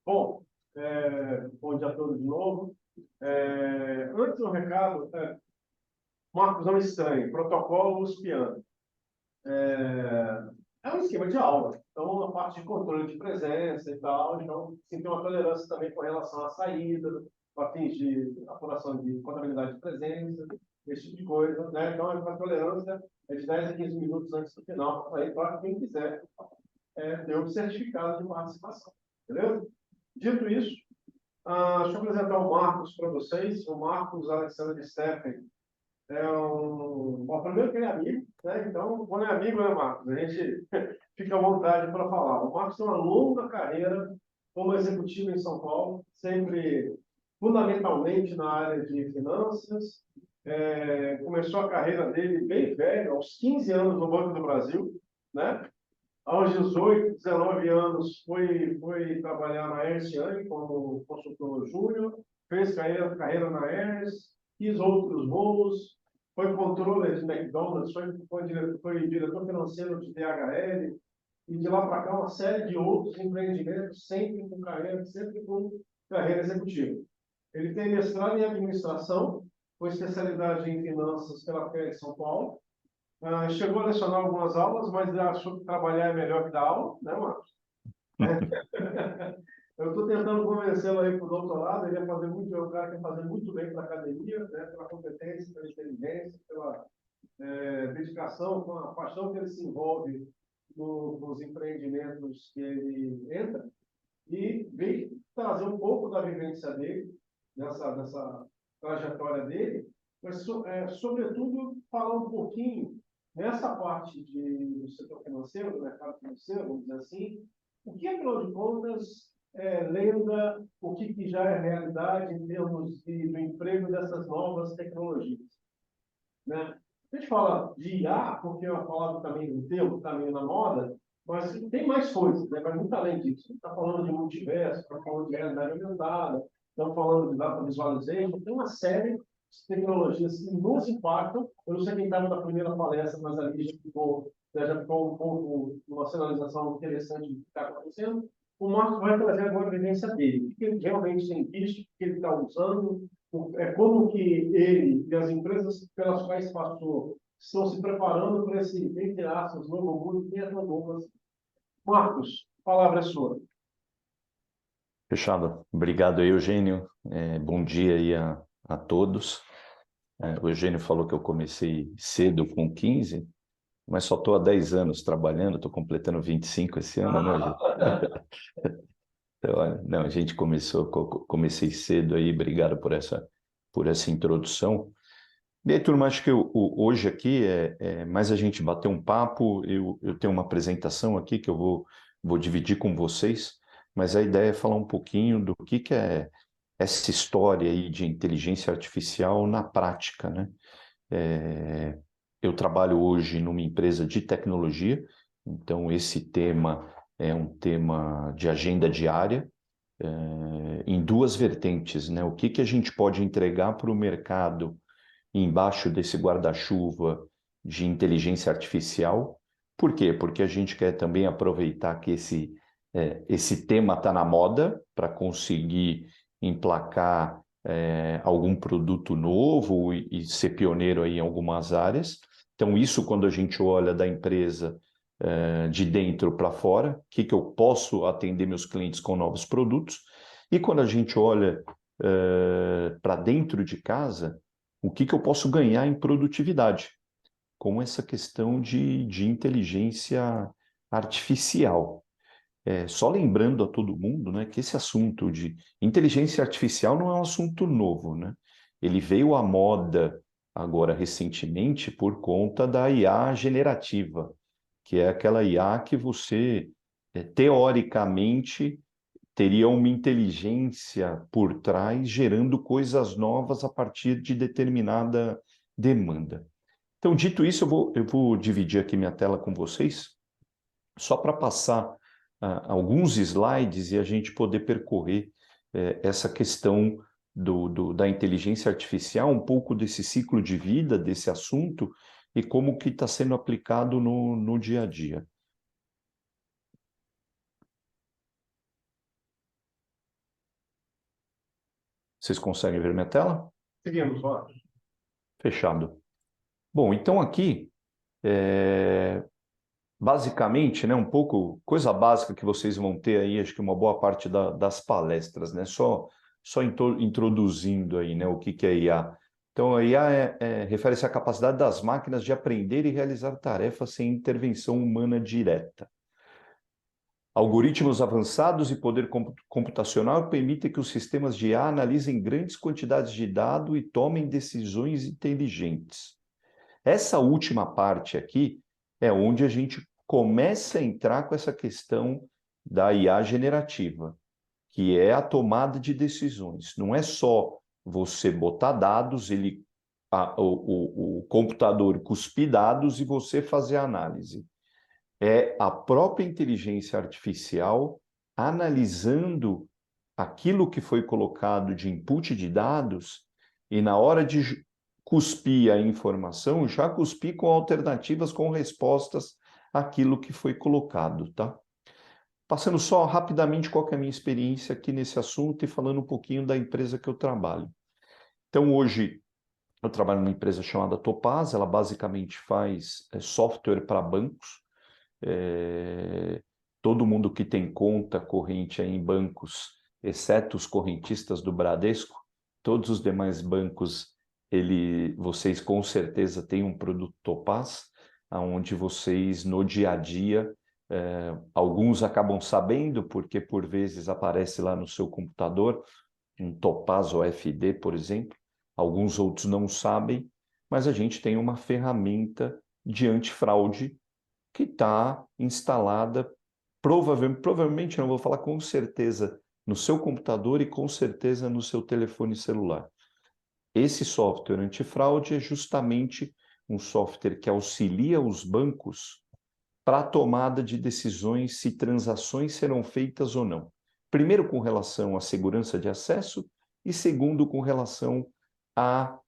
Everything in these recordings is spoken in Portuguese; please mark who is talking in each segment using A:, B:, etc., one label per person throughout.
A: Bom, bom dia a todos de novo. Antes do recado, Marcos, não estranhe, protocolo USPiano. É um esquema de aula. Então, a parte de controle de presença e tal, então, sim, tem uma tolerância também com relação à saída, para fins de apuração de contabilidade de presença, esse tipo de coisa, né? Então, a tolerância é de 10 a 15 minutos antes do final, para sair para quem quiser ter um certificado de participação. Beleza? Dito isso, deixa eu apresentar o Marcos para vocês. O Marcos Alexandre Steffen Bom, primeiro que ele é amigo, né? Então, quando é amigo, né, Marcos? A gente fica à vontade para falar. O Marcos tem uma longa carreira como executivo em São Paulo, sempre fundamentalmente na área de finanças. Começou a carreira dele bem velho, aos 15 anos no Banco do Brasil, né? Aos 18, 19 anos, foi trabalhar na Ernst Young como consultor júnior, fez carreira na Ernst, quis outros voos, foi controller de McDonald's, foi diretor financeiro de DHL, e de lá para cá uma série de outros empreendimentos, sempre com carreira executiva. Ele tem mestrado em administração, com especialidade em finanças pela FEA de São Paulo. Chegou a lecionar algumas aulas, mas achou que trabalhar é melhor que dar aula, né, Marcos? Eu estou tentando convencê-lo aí para o doutorado. Ele é um cara que vai fazer muito bem para a academia, né, pela competência, pela inteligência, pela dedicação, com a paixão que ele se envolve nos empreendimentos que ele entra, e veio trazer um pouco da vivência dele, nessa trajetória dele, mas, sobretudo, falar um pouquinho nessa parte do setor financeiro, do mercado financeiro, vamos dizer assim, o que, afinal de contas, lembra o que já é realidade em termos do emprego dessas novas tecnologias, né? A gente fala de IA, porque é uma palavra também do termo, também na moda, mas tem mais coisas, né? Vai muito além disso. A gente está falando de multiverso, está falando de realidade aumentada, estamos falando de data visualization, tem uma série de tecnologias que nos impactam. Eu não sei quem estava na primeira palestra, mas ali já ficou um pouco uma sinalização interessante do que está acontecendo. O Marcos vai trazer agora a evidência dele, o que ele realmente tem visto, o que ele está usando, como que ele e as empresas pelas quais passou estão se preparando para esse, entre aspas, novo mundo que é tão novo assim. Marcos, a palavra é sua.
B: Fechado. Obrigado aí, Eugênio. Bom dia aí a todos. O Eugênio falou que eu comecei cedo com 15, mas só estou há 10 anos trabalhando, estou completando 25 esse ano, né, gente? Então, olha, não, a gente comecei cedo aí, obrigado por essa introdução. E aí, turma, acho que hoje aqui mais a gente bater um papo. Eu tenho uma apresentação aqui que eu vou dividir com vocês, mas a ideia é falar um pouquinho do que é essa história aí de inteligência artificial na prática, né? Eu trabalho hoje numa empresa de tecnologia, então esse tema é um tema de agenda diária, em duas vertentes, né? O que a gente pode entregar para o mercado embaixo desse guarda-chuva de inteligência artificial. Por quê? Porque a gente quer também aproveitar que esse tema está na moda para conseguir emplacar algum produto novo e ser pioneiro aí em algumas áreas. Então, isso quando a gente olha da empresa de dentro para fora, o que eu posso atender meus clientes com novos produtos. E quando a gente olha para dentro de casa, o que eu posso ganhar em produtividade, com essa questão de inteligência artificial. Só lembrando a todo mundo, né, que esse assunto de inteligência artificial não é um assunto novo, né? Ele veio à moda agora recentemente por conta da IA generativa, que é aquela IA que você, teoricamente, teria uma inteligência por trás gerando coisas novas a partir de determinada demanda. Então, dito isso, eu vou dividir aqui minha tela com vocês, só para passar alguns slides e a gente poder percorrer essa questão da inteligência artificial, um pouco desse ciclo de vida, desse assunto, e como que está sendo aplicado no dia a dia. Vocês conseguem ver minha tela?
A: Seguimos, ó.
B: Fechado. Bom, então aqui, basicamente, né, um pouco, coisa básica que vocês vão ter aí, acho que uma boa parte das palestras, né? Só introduzindo aí, né, o que é IA. Então, a IA refere-se à capacidade das máquinas de aprender e realizar tarefas sem intervenção humana direta. Algoritmos avançados e poder computacional permitem que os sistemas de IA analisem grandes quantidades de dados e tomem decisões inteligentes. Essa última parte aqui é onde a gente começa a entrar com essa questão da IA generativa, que é a tomada de decisões. Não é só você botar dados, o computador cuspir dados e você fazer a análise. É a própria inteligência artificial analisando aquilo que foi colocado de input de dados e na hora de cuspir a informação, já cuspir com alternativas, com respostas àquilo que foi colocado, tá? Passando só rapidamente qual que é a minha experiência aqui nesse assunto e falando um pouquinho da empresa que eu trabalho. Então, hoje, eu trabalho numa empresa chamada Topaz, ela basicamente faz software para bancos. Todo mundo que tem conta corrente aí em bancos, exceto os correntistas do Bradesco, todos os demais bancos, vocês com certeza têm um produto Topaz, onde vocês no dia a dia, alguns acabam sabendo, porque por vezes aparece lá no seu computador, um Topaz OFD, por exemplo, alguns outros não sabem, mas a gente tem uma ferramenta de antifraude que está instalada, provavelmente, não vou falar com certeza, no seu computador e com certeza no seu telefone celular. Esse software antifraude é justamente um software que auxilia os bancos para a tomada de decisões se transações serão feitas ou não. Primeiro, com relação à segurança de acesso e segundo, com relação à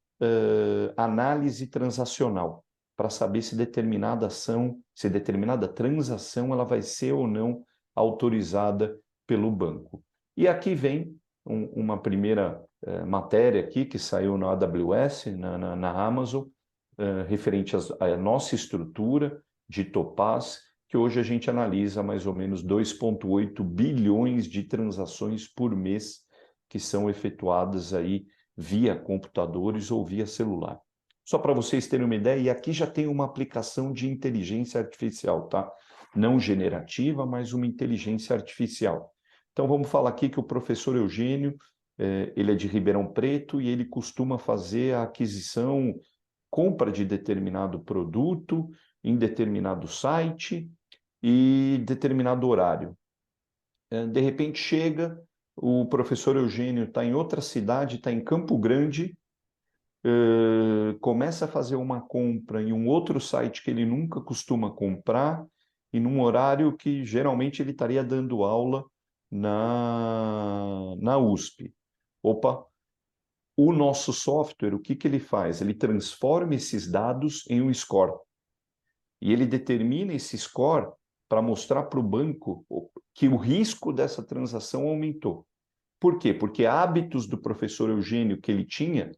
B: análise transacional, para saber se determinada ação, se determinada transação, ela vai ser ou não autorizada pelo banco. E aqui vem uma primeira matéria aqui que saiu na AWS, na Amazon, referente à nossa estrutura de Topaz, que hoje a gente analisa mais ou menos 2,8 bilhões de transações por mês que são efetuadas aí via computadores ou via celular. Só para vocês terem uma ideia, e aqui já tem uma aplicação de inteligência artificial, tá? Não generativa, mas uma inteligência artificial. Então vamos falar aqui que o professor Eugênio, ele é de Ribeirão Preto e ele costuma fazer a aquisição, compra de determinado produto em determinado site e determinado horário. De repente chega, o professor Eugênio está em outra cidade, está em Campo Grande, começa a fazer uma compra em um outro site que ele nunca costuma comprar e num horário que geralmente ele estaria dando aula na USP. Opa, o nosso software, o que ele faz? Ele transforma esses dados em um score. E ele determina esse score para mostrar para o banco que o risco dessa transação aumentou. Por quê? Porque hábitos do professor Eugênio que ele tinha,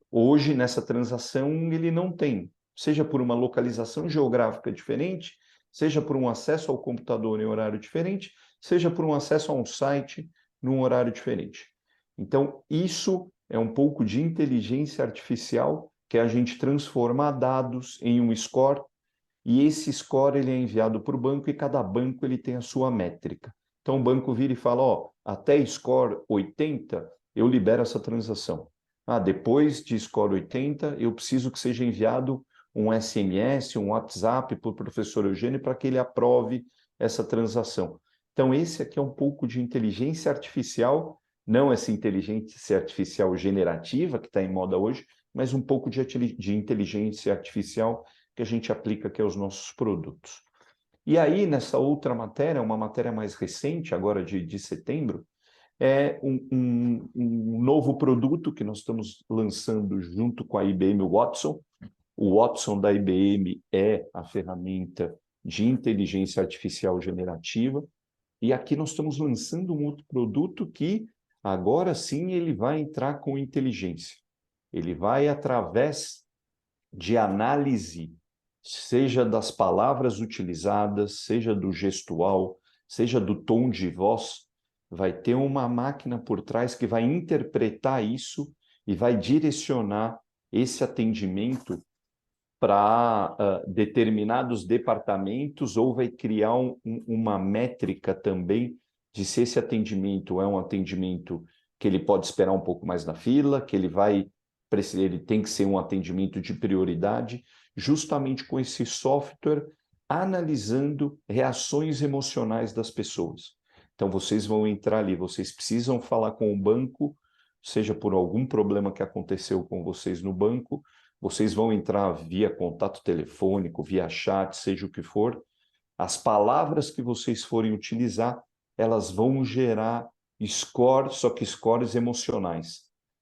B: hoje nessa transação ele não tem. Seja por uma localização geográfica diferente, seja por um acesso ao computador em horário diferente, seja por um acesso a um site num horário diferente. Então, isso é um pouco de inteligência artificial, que é a gente transformar dados em um score, e esse score ele é enviado para o banco e cada banco ele tem a sua métrica. Então o banco vira e fala, ó, até score 80 eu libero essa transação. Depois de score 80 eu preciso que seja enviado um SMS, um WhatsApp para o professor Eugênio para que ele aprove essa transação. Então esse aqui é um pouco de inteligência artificial, não essa inteligência artificial generativa que está em moda hoje, mas um pouco de inteligência artificial que a gente aplica aqui aos nossos produtos. E aí, nessa outra matéria, uma matéria mais recente, agora de setembro, é um novo produto que nós estamos lançando junto com a IBM Watson. O Watson da IBM é a ferramenta de inteligência artificial generativa. E aqui nós estamos lançando um outro produto que agora sim ele vai entrar com inteligência. Ele vai, através de análise, seja das palavras utilizadas, seja do gestual, seja do tom de voz, vai ter uma máquina por trás que vai interpretar isso e vai direcionar esse atendimento para determinados departamentos, ou vai criar uma métrica também de se esse atendimento é um atendimento que ele pode esperar um pouco mais na fila, que ele tem que ser um atendimento de prioridade, justamente com esse software analisando reações emocionais das pessoas. Então, vocês vão entrar ali, vocês precisam falar com o banco, seja por algum problema que aconteceu com vocês no banco, vocês vão entrar via contato telefônico, via chat, seja o que for. As palavras que vocês forem utilizar, elas vão gerar scores, só que scores emocionais,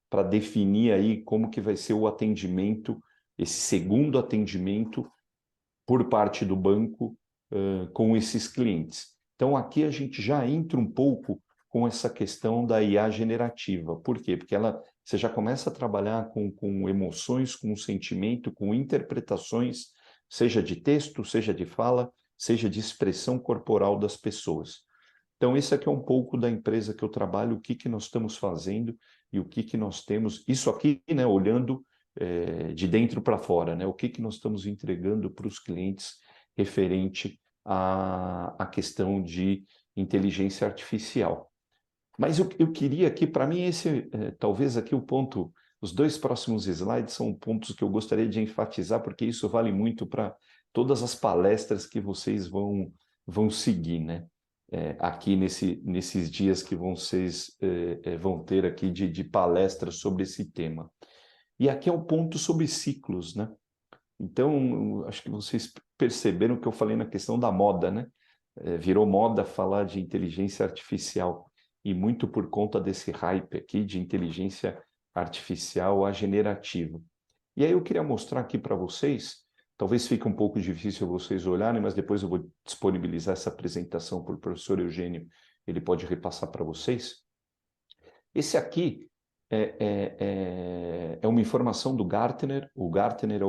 B: para definir aí como que vai ser o atendimento, esse segundo atendimento por parte do banco com esses clientes. Então, aqui a gente já entra um pouco com essa questão da IA generativa. Por quê? Porque você já começa a trabalhar com emoções, com sentimento, com interpretações, seja de texto, seja de fala, seja de expressão corporal das pessoas. Então, esse aqui é um pouco da empresa que eu trabalho, o que nós estamos fazendo e o que nós temos. Isso aqui, né, olhando de dentro para fora, né, o que nós estamos entregando para os clientes referente à questão de inteligência artificial. Mas eu queria aqui, para mim, talvez aqui o ponto, os dois próximos slides são pontos que eu gostaria de enfatizar, porque isso vale muito para todas as palestras que vocês vão seguir, né? Aqui nesses dias que vocês vão ter aqui de palestras sobre esse tema. E aqui é um ponto sobre ciclos, né? Então, acho que vocês perceberam que eu falei na questão da moda, né? Virou moda falar de inteligência artificial, e muito por conta desse hype aqui de inteligência artificial generativa. E aí eu queria mostrar aqui para vocês, talvez fique um pouco difícil vocês olharem, mas depois eu vou disponibilizar essa apresentação para o professor Eugênio, ele pode repassar para vocês. Esse aqui é uma informação do Gartner. O Gartner é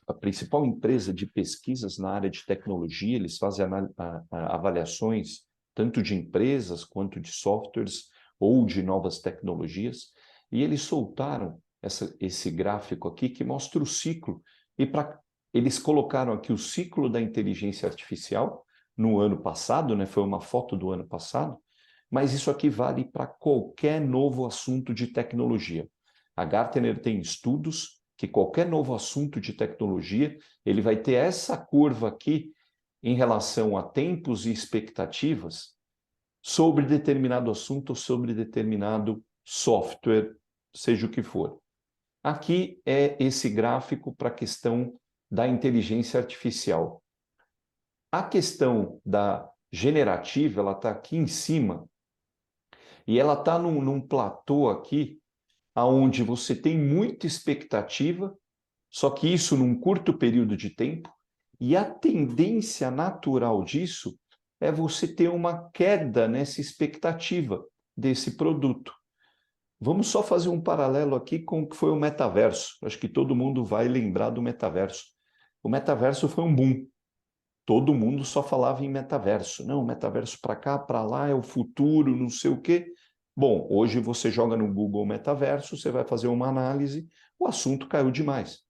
B: a principal empresa de pesquisas na área de tecnologia. Eles fazem avaliações tanto de empresas quanto de softwares ou de novas tecnologias. E eles soltaram esse gráfico aqui que mostra o ciclo. Eles colocaram aqui o ciclo da inteligência artificial no ano passado, né? Foi uma foto do ano passado. Mas isso aqui vale para qualquer novo assunto de tecnologia. A Gartner tem estudos que qualquer novo assunto de tecnologia, ele vai ter essa curva aqui em relação a tempos e expectativas sobre determinado assunto ou sobre determinado software, seja o que for. Aqui é esse gráfico para a questão da inteligência artificial. A questão da generativa, ela está aqui em cima, e ela está num platô aqui, onde você tem muita expectativa, só que isso num curto período de tempo, e a tendência natural disso é você ter uma queda nessa expectativa desse produto. Vamos só fazer um paralelo aqui com o que foi o metaverso. Acho que todo mundo vai lembrar do metaverso. O metaverso foi um boom. Todo mundo só falava em metaverso. Não, metaverso para cá, para lá, é o futuro, não sei o quê. Bom, hoje você joga no Google metaverso, você vai fazer uma análise, o assunto caiu demais.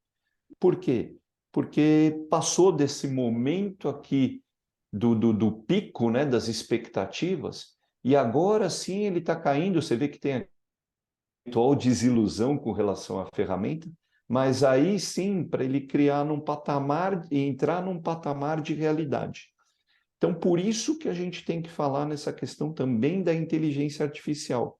B: Por quê? Porque passou desse momento aqui do pico, né, das expectativas, e agora sim ele está caindo. Você vê que tem a atual desilusão com relação à ferramenta, mas aí sim, para ele criar num patamar e entrar num patamar de realidade. Então, por isso que a gente tem que falar nessa questão também da inteligência artificial.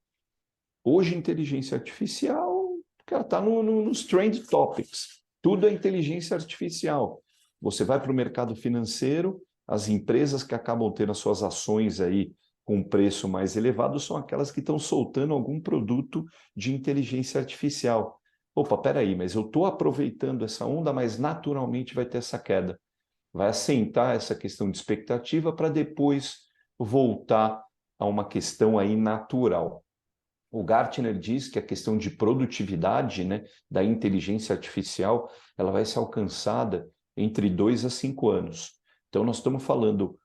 B: Hoje, inteligência artificial está nos trend topics. Tudo é inteligência artificial. Você vai para o mercado financeiro, as empresas que acabam tendo as suas ações aí com preço mais elevado são aquelas que estão soltando algum produto de inteligência artificial. Opa, peraí, mas eu estou aproveitando essa onda, mas naturalmente vai ter essa queda. Vai assentar essa questão de expectativa para depois voltar a uma questão aí natural. O Gartner diz que a questão de produtividade, né, da inteligência artificial, ela vai ser alcançada entre 2 a 5 anos. Então, nós estamos falando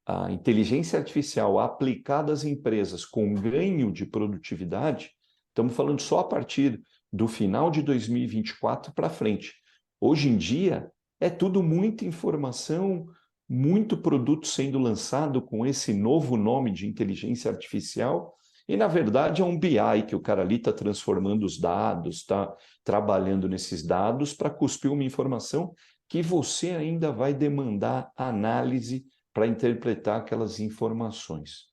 B: a inteligência artificial aplicada às empresas com ganho de produtividade, estamos falando só a partir do final de 2024 para frente. Hoje em dia, é tudo muita informação, muito produto sendo lançado com esse novo nome de inteligência artificial, e, na verdade, é um BI que o cara ali está transformando os dados, está trabalhando nesses dados para cuspir uma informação que você ainda vai demandar análise para interpretar aquelas informações.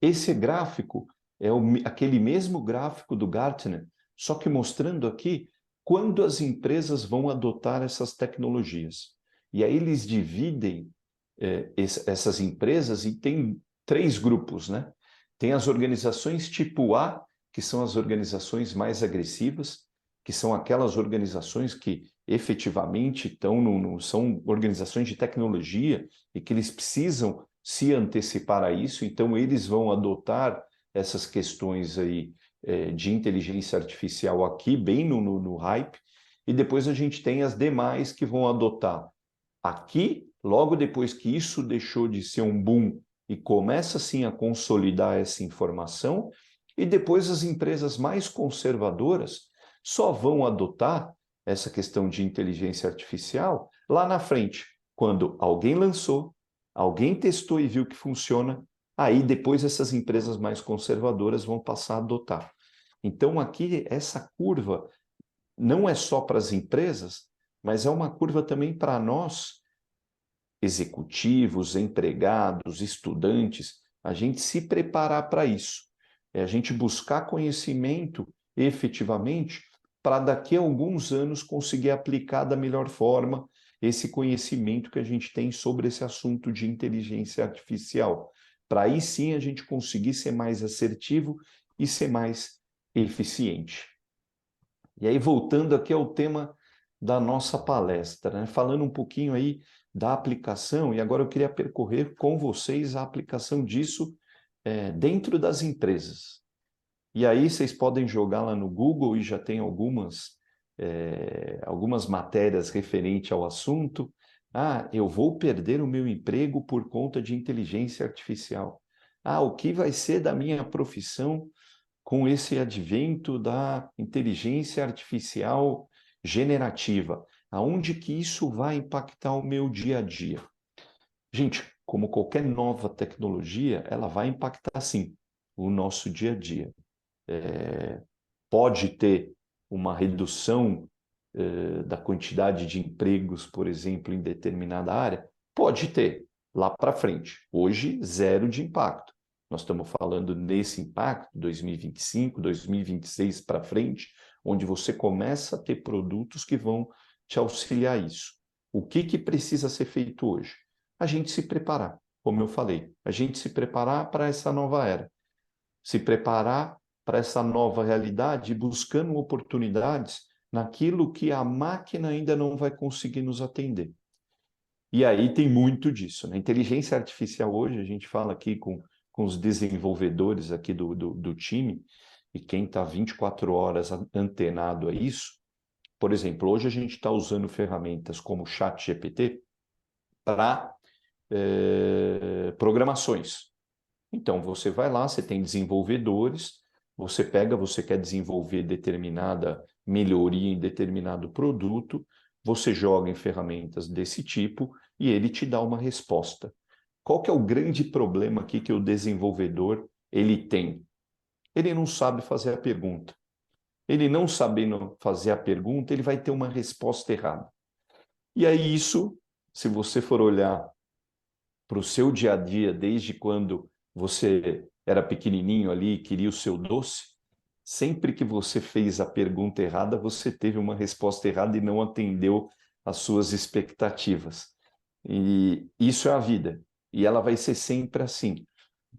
B: Esse gráfico é aquele mesmo gráfico do Gartner, só que mostrando aqui quando as empresas vão adotar essas tecnologias. E aí eles dividem essas empresas e tem 3 grupos, né? Tem as organizações tipo A, que são as organizações mais agressivas, que são aquelas organizações que efetivamente são organizações de tecnologia e que eles precisam se antecipar a isso, então eles vão adotar essas questões aí de inteligência artificial aqui, bem no hype, e depois a gente tem as demais que vão adotar aqui, logo depois que isso deixou de ser um boom e começa sim a consolidar essa informação, e depois as empresas mais conservadoras só vão adotar essa questão de inteligência artificial lá na frente, quando alguém lançou, alguém testou e viu que funciona, aí depois essas empresas mais conservadoras vão passar a adotar. Então aqui essa curva não é só para as empresas, mas é uma curva também para nós, executivos, empregados, estudantes, a gente se preparar para isso. É a gente buscar conhecimento efetivamente para daqui a alguns anos conseguir aplicar da melhor forma esse conhecimento que a gente tem sobre esse assunto de inteligência artificial. Para aí sim a gente conseguir ser mais assertivo e ser mais eficiente. E aí, voltando aqui ao tema da nossa palestra, né? Falando um pouquinho aí da aplicação, e agora eu queria percorrer com vocês a aplicação disso dentro das empresas. E aí vocês podem jogar lá no Google e já tem algumas matérias referentes ao assunto. Ah, eu vou perder o meu emprego por conta de inteligência artificial. Ah, o que vai ser da minha profissão com esse advento da inteligência artificial generativa? Aonde que isso vai impactar o meu dia a dia? Gente, como qualquer nova tecnologia, ela vai impactar sim o nosso dia a dia. Pode ter uma redução da quantidade de empregos, por exemplo, em determinada área? Pode ter, lá para frente. Hoje, zero de impacto. Nós estamos falando nesse impacto, 2025, 2026 para frente, onde você começa a ter produtos que vão te auxiliar isso. O que precisa ser feito hoje? A gente se preparar, como eu falei, a gente se preparar para essa nova era, se preparar para essa nova realidade, buscando oportunidades naquilo que a máquina ainda não vai conseguir nos atender. E aí tem muito disso, né? Inteligência artificial hoje, a gente fala aqui com os desenvolvedores aqui do time, e quem está 24 horas antenado a isso. Por exemplo, hoje a gente está usando ferramentas como o ChatGPT para programações. Então, você vai lá, você tem desenvolvedores, você quer desenvolver determinada melhoria em determinado produto, você joga em ferramentas desse tipo e ele te dá uma resposta. Qual que é o grande problema aqui que o desenvolvedor ele tem? Ele não sabe fazer a pergunta. Ele não sabendo fazer a pergunta, ele vai ter uma resposta errada. E aí isso, se você for olhar para o seu dia a dia, desde quando você era pequenininho ali e queria o seu doce, sempre que você fez a pergunta errada, você teve uma resposta errada e não atendeu às suas expectativas. E isso é a vida. E ela vai ser sempre assim.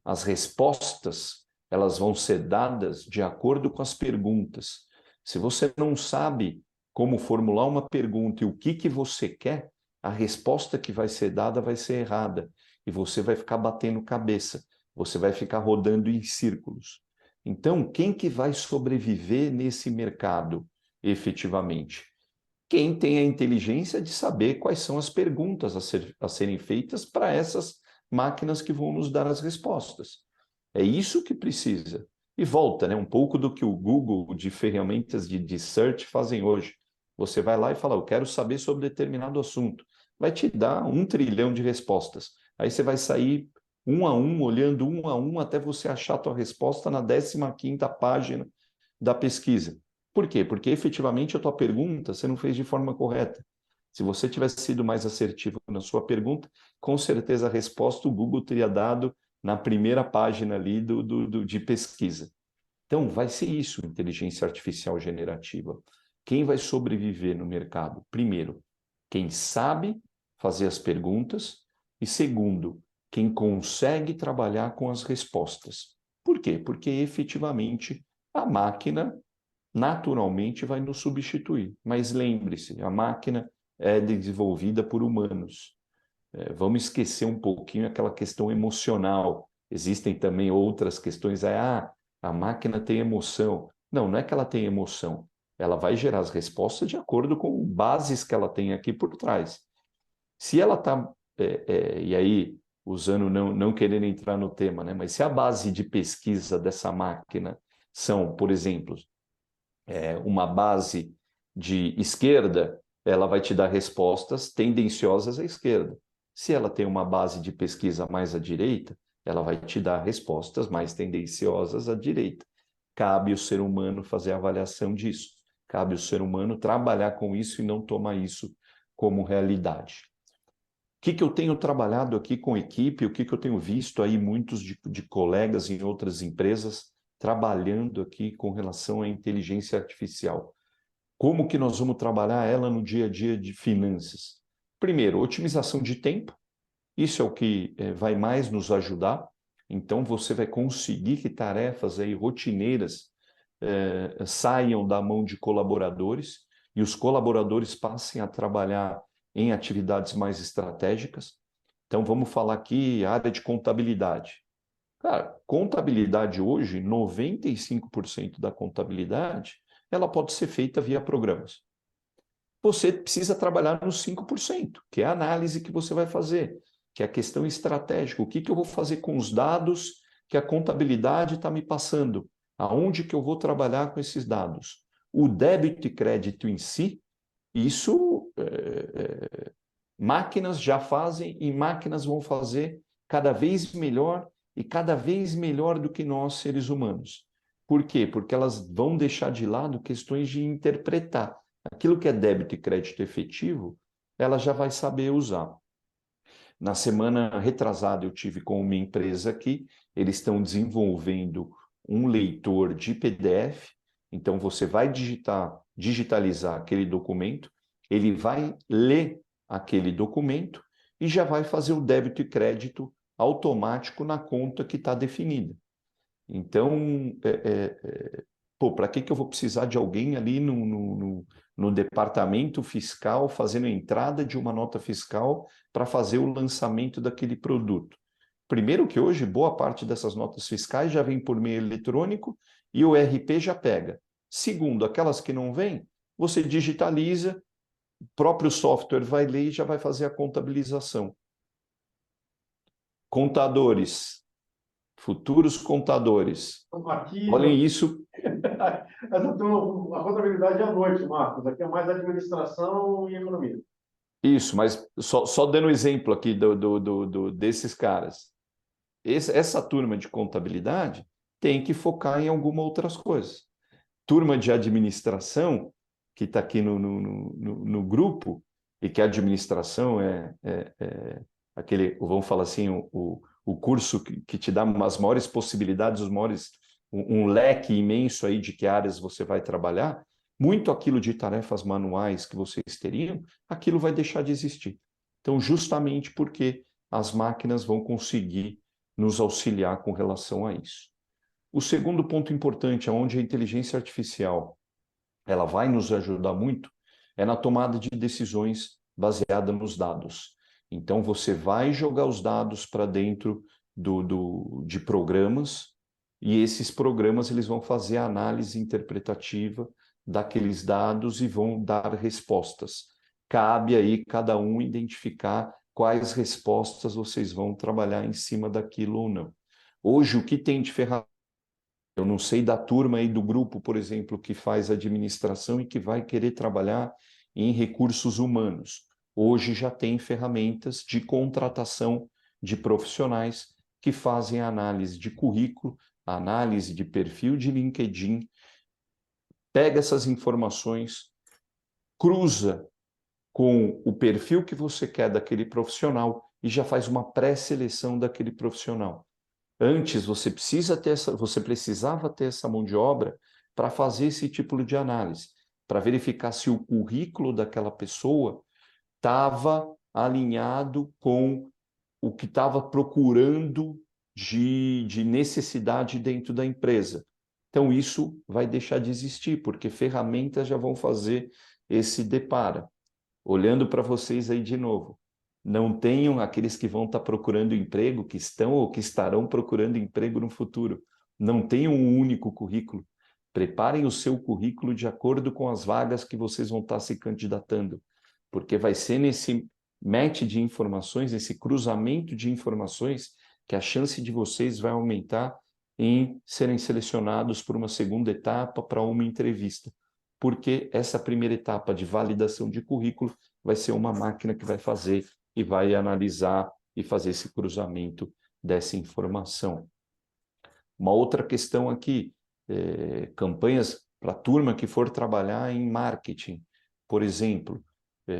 B: As respostas, elas vão ser dadas de acordo com as perguntas. Se você não sabe como formular uma pergunta e o que você quer, a resposta que vai ser dada vai ser errada. e você vai ficar batendo cabeça, você vai ficar rodando em círculos. Então, quem que vai sobreviver nesse mercado, efetivamente? Quem tem a inteligência de saber quais são as perguntas a serem feitas para essas máquinas que vão nos dar as respostas. É isso que precisa. E volta, né, um pouco do que o Google de ferramentas de search fazem hoje. Você vai lá e fala, eu quero saber sobre determinado assunto. Vai te dar 1 trilhão de respostas. Aí você vai sair um a um, olhando um a um, até você achar a tua resposta na 15ª página da pesquisa. Por quê? Porque efetivamente a tua pergunta você não fez de forma correta. Se você tivesse sido mais assertivo na sua pergunta, com certeza a resposta o Google teria dado na primeira página ali de pesquisa. Então, vai ser isso, inteligência artificial generativa. Quem vai sobreviver no mercado? Primeiro, quem sabe fazer as perguntas e segundo, quem consegue trabalhar com as respostas. Por quê? Porque efetivamente a máquina naturalmente vai nos substituir. Mas lembre-se, a máquina é desenvolvida por humanos. Vamos esquecer um pouquinho aquela questão emocional. Existem também outras questões. A máquina tem emoção. Não, não é que ela tem emoção. Ela vai gerar as respostas de acordo com bases que ela tem aqui por trás. Se ela está, e aí, usando, não querendo entrar no tema, né? Mas se a base de pesquisa dessa máquina são, por exemplo, uma base de esquerda, ela vai te dar respostas tendenciosas à esquerda. Se ela tem uma base de pesquisa mais à direita, ela vai te dar respostas mais tendenciosas à direita. Cabe o ser humano fazer a avaliação disso. Cabe o ser humano trabalhar com isso e não tomar isso como realidade. O que eu tenho trabalhado aqui com equipe, o que eu tenho visto aí muitos de colegas em outras empresas trabalhando aqui com relação à inteligência artificial. Como que nós vamos trabalhar ela no dia a dia de finanças? Primeiro, otimização de tempo. Isso é o que vai mais nos ajudar. Então, você vai conseguir que tarefas aí rotineiras saiam da mão de colaboradores e os colaboradores passem a trabalhar em atividades mais estratégicas. Então, vamos falar aqui área de contabilidade. Cara, contabilidade hoje, 95% da contabilidade, ela pode ser feita via programas. Você precisa trabalhar nos 5%, que é a análise que você vai fazer, que é a questão estratégica. O que eu vou fazer com os dados que a contabilidade está me passando? Aonde que eu vou trabalhar com esses dados? O débito e crédito em si, isso máquinas já fazem e máquinas vão fazer cada vez melhor e cada vez melhor do que nós, seres humanos. Por quê? Porque elas vão deixar de lado questões de interpretar. Aquilo que é débito e crédito efetivo, ela já vai saber usar. Na semana retrasada, eu tive com uma empresa aqui, eles estão desenvolvendo um leitor de PDF, então você vai digitalizar aquele documento, ele vai ler aquele documento e já vai fazer o débito e crédito automático na conta que está definida. Então, para que eu vou precisar de alguém ali no departamento fiscal fazendo a entrada de uma nota fiscal para fazer o lançamento daquele produto? Primeiro que hoje boa parte dessas notas fiscais já vem por meio eletrônico e o ERP já pega. Segundo, aquelas que não vêm, você digitaliza, o próprio software vai ler e já vai fazer a contabilização. Contadores, futuros contadores.
A: Aqui,
B: Olhem isso.
A: a contabilidade é à noite, Marcos. Aqui é mais administração e economia.
B: Isso, mas só dando exemplo aqui desses caras. Essa turma de contabilidade tem que focar em algumas outras coisas. Turma de administração, que está aqui no grupo, e que a administração é aquele, vamos falar assim, o curso que te dá as maiores possibilidades, um leque imenso aí de que áreas você vai trabalhar, muito aquilo de tarefas manuais que vocês teriam, aquilo vai deixar de existir. Então, justamente porque as máquinas vão conseguir nos auxiliar com relação a isso. O segundo ponto importante, onde a inteligência artificial ela vai nos ajudar muito, é na tomada de decisões baseada nos dados. Então, você vai jogar os dados para dentro de programas, e esses programas eles vão fazer a análise interpretativa daqueles dados e vão dar respostas. Cabe aí cada um identificar quais respostas vocês vão trabalhar em cima daquilo ou não. Hoje, o que tem de ferramenta? Eu não sei da turma aí do grupo, por exemplo, que faz administração e que vai querer trabalhar em recursos humanos. Hoje já tem ferramentas de contratação de profissionais que fazem análise de currículo, análise de perfil de LinkedIn, pega essas informações, cruza com o perfil que você quer daquele profissional e já faz uma pré-seleção daquele profissional. Antes você precisava ter essa mão de obra para fazer esse tipo de análise, para verificar se o currículo daquela pessoa estava alinhado com o que estava procurando de necessidade dentro da empresa. Então, isso vai deixar de existir, porque ferramentas já vão fazer esse depara. Olhando para vocês aí de novo, não tenham aqueles que vão estar procurando emprego, que estão ou que estarão procurando emprego no futuro. Não tenham um único currículo. Preparem o seu currículo de acordo com as vagas que vocês vão estar se candidatando, porque vai ser nesse match de informações, esse cruzamento de informações, que a chance de vocês vai aumentar em serem selecionados por uma segunda etapa, para uma entrevista. Porque essa primeira etapa de validação de currículo vai ser uma máquina que vai fazer e vai analisar e fazer esse cruzamento dessa informação. Uma outra questão aqui, campanhas para a turma que for trabalhar em marketing, por exemplo,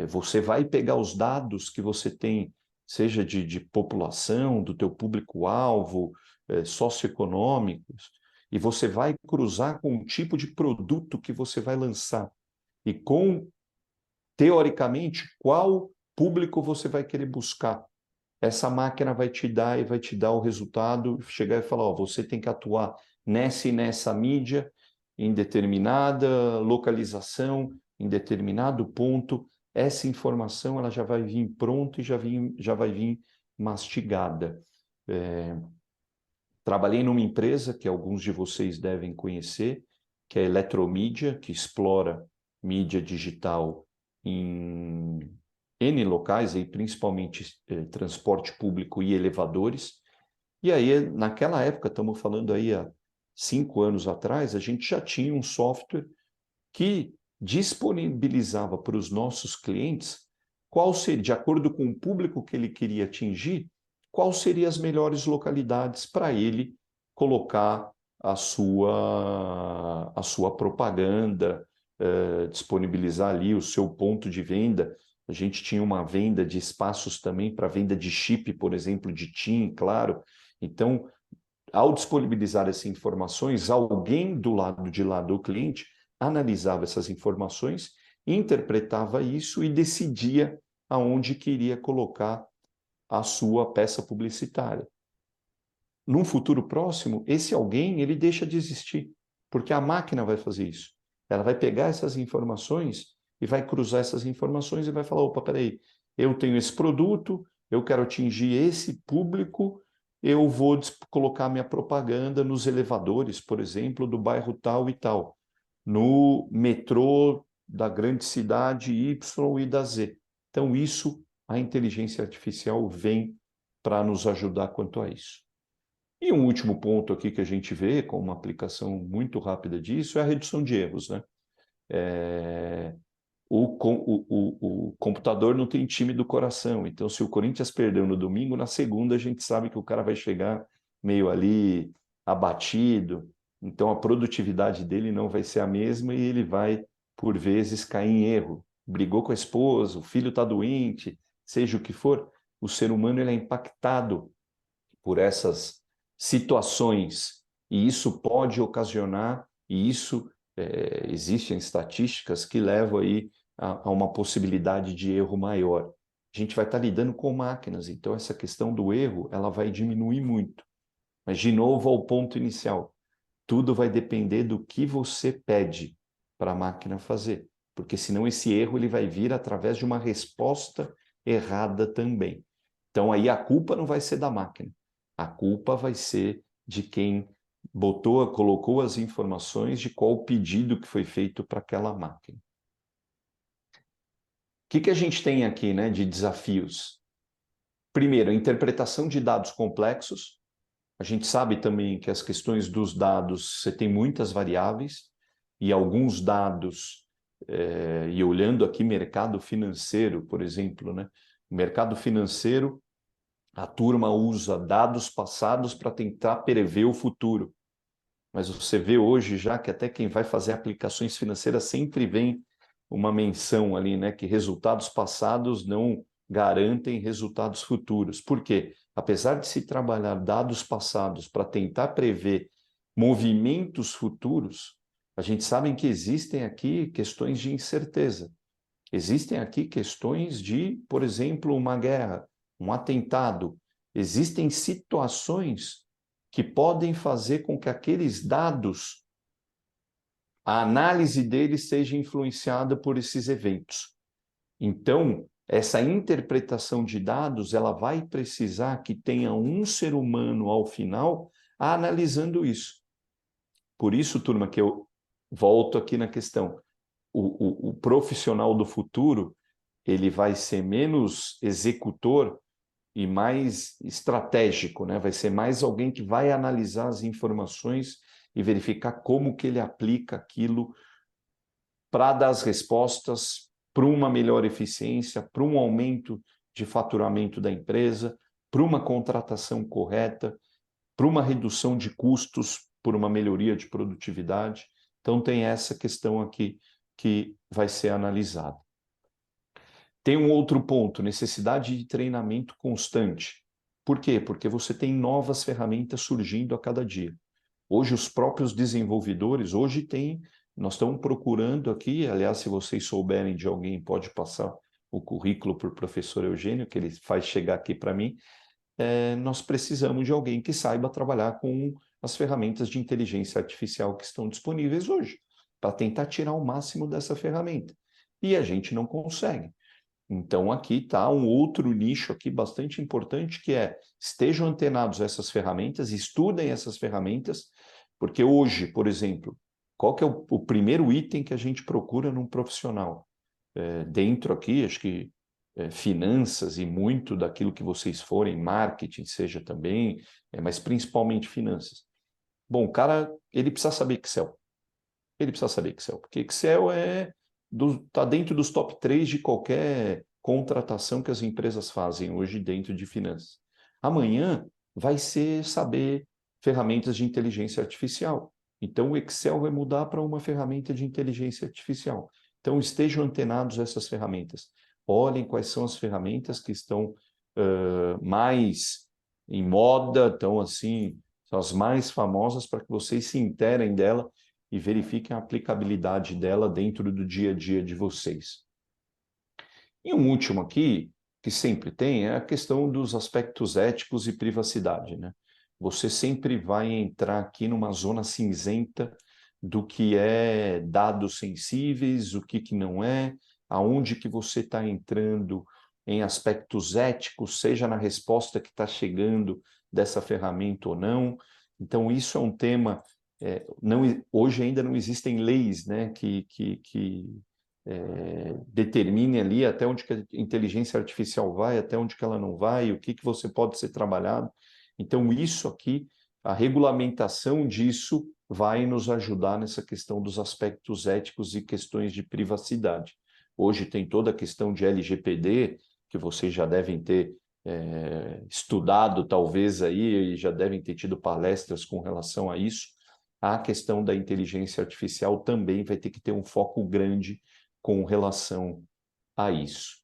B: você vai pegar os dados que você tem, seja de população, do teu público-alvo, socioeconômicos, e você vai cruzar com o tipo de produto que você vai lançar e com, teoricamente, qual público você vai querer buscar. Essa máquina vai te dar o resultado, chegar e falar, ó, você tem que atuar nessa e nessa mídia, em determinada localização, em determinado ponto. Essa informação ela já vai vir pronta e já vai vir mastigada. Trabalhei numa empresa que alguns de vocês devem conhecer, que é a Eletromídia, que explora mídia digital em N locais, aí, principalmente transporte público e elevadores. E aí, naquela época, estamos falando aí há 5 anos atrás, a gente já tinha um software que disponibilizava para os nossos clientes qual seria, de acordo com o público que ele queria atingir, qual seriam as melhores localidades para ele colocar a sua propaganda, disponibilizar ali o seu ponto de venda. A gente tinha uma venda de espaços também para venda de chip, por exemplo, de TIM, claro. Então, ao disponibilizar essas informações, alguém do lado de lá do cliente analisava essas informações, interpretava isso e decidia aonde queria colocar a sua peça publicitária. Num futuro próximo, esse alguém ele deixa de existir, porque a máquina vai fazer isso. Ela vai pegar essas informações e vai cruzar essas informações e vai falar, opa, peraí, eu tenho esse produto, eu quero atingir esse público, eu vou colocar minha propaganda nos elevadores, por exemplo, do bairro tal e tal, no metrô da grande cidade Y e da Z. Então, isso, a inteligência artificial vem para nos ajudar quanto a isso. E um último ponto aqui que a gente vê, com uma aplicação muito rápida disso, é a redução de erros, né? O computador não tem time do coração, então se o Corinthians perdeu no domingo, na segunda a gente sabe que o cara vai chegar meio ali abatido, então a produtividade dele não vai ser a mesma e ele vai, por vezes, cair em erro. Brigou com a esposa, o filho está doente, seja o que for, o ser humano ele é impactado por essas situações e isso pode ocasionar, e isso existem estatísticas que levam aí a uma possibilidade de erro maior. A gente vai estar lidando com máquinas, então essa questão do erro ela vai diminuir muito. Mas, de novo, ao ponto inicial, tudo vai depender do que você pede para a máquina fazer, porque senão esse erro ele vai vir através de uma resposta errada também. Então aí a culpa não vai ser da máquina, a culpa vai ser de quem colocou as informações de qual o pedido que foi feito para aquela máquina. O que a gente tem aqui, né, de desafios? Primeiro, a interpretação de dados complexos. A gente sabe também que as questões dos dados, você tem muitas variáveis, e alguns dados, e olhando aqui mercado financeiro, por exemplo, né? O mercado financeiro, a turma usa dados passados para tentar prever o futuro. Mas você vê hoje já que até quem vai fazer aplicações financeiras sempre vem uma menção ali, né? Que resultados passados não garantem resultados futuros. Por quê? Apesar de se trabalhar dados passados para tentar prever movimentos futuros, a gente sabe que existem aqui questões de incerteza. Existem aqui questões de, por exemplo, uma guerra, um atentado. Existem situações que podem fazer com que aqueles dados, a análise deles seja influenciada por esses eventos. Então, essa interpretação de dados, ela vai precisar que tenha um ser humano ao final analisando isso. Por isso, turma, que eu volto aqui na questão. O profissional do futuro, ele vai ser menos executor e mais estratégico, né? Vai ser mais alguém que vai analisar as informações e verificar como que ele aplica aquilo para dar as respostas para uma melhor eficiência, para um aumento de faturamento da empresa, para uma contratação correta, para uma redução de custos, por uma melhoria de produtividade. Então tem essa questão aqui que vai ser analisada. Tem um outro ponto, necessidade de treinamento constante. Por quê? Porque você tem novas ferramentas surgindo a cada dia. Hoje os próprios desenvolvedores, nós estamos procurando aqui, aliás, se vocês souberem de alguém, pode passar o currículo para o professor Eugênio, que ele faz chegar aqui para mim, nós precisamos de alguém que saiba trabalhar com as ferramentas de inteligência artificial que estão disponíveis hoje, para tentar tirar o máximo dessa ferramenta. E a gente não consegue. Então, aqui está um outro nicho aqui bastante importante, que é estejam antenados a essas ferramentas, estudem essas ferramentas, porque hoje, por exemplo, qual que é o primeiro item que a gente procura num profissional? Dentro aqui, acho que finanças e muito daquilo que vocês forem, marketing seja também, mas principalmente finanças. Bom, o cara, ele precisa saber Excel. Ele precisa saber Excel, porque Excel está dentro dos top 3 de qualquer contratação que as empresas fazem hoje dentro de finanças. Amanhã vai ser saber ferramentas de inteligência artificial. Então, o Excel vai mudar para uma ferramenta de inteligência artificial. Então, estejam antenados a essas ferramentas. Olhem quais são as ferramentas que estão mais em moda, estão assim, são as mais famosas para que vocês se interem dela e verifiquem a aplicabilidade dela dentro do dia a dia de vocês. E um último aqui, que sempre tem, é a questão dos aspectos éticos e privacidade, né? Você sempre vai entrar aqui numa zona cinzenta do que é dados sensíveis, o que não é, aonde que você está entrando em aspectos éticos, seja na resposta que está chegando dessa ferramenta ou não. Então, isso é um tema... hoje ainda não existem leis, né, que determine ali até onde que a inteligência artificial vai, até onde que ela não vai, o que você pode ser trabalhado. Então, isso aqui, a regulamentação disso vai nos ajudar nessa questão dos aspectos éticos e questões de privacidade. Hoje tem toda a questão de LGPD, que vocês já devem ter estudado, talvez, aí, e já devem ter tido palestras com relação a isso. A questão da inteligência artificial também vai ter que ter um foco grande com relação a isso.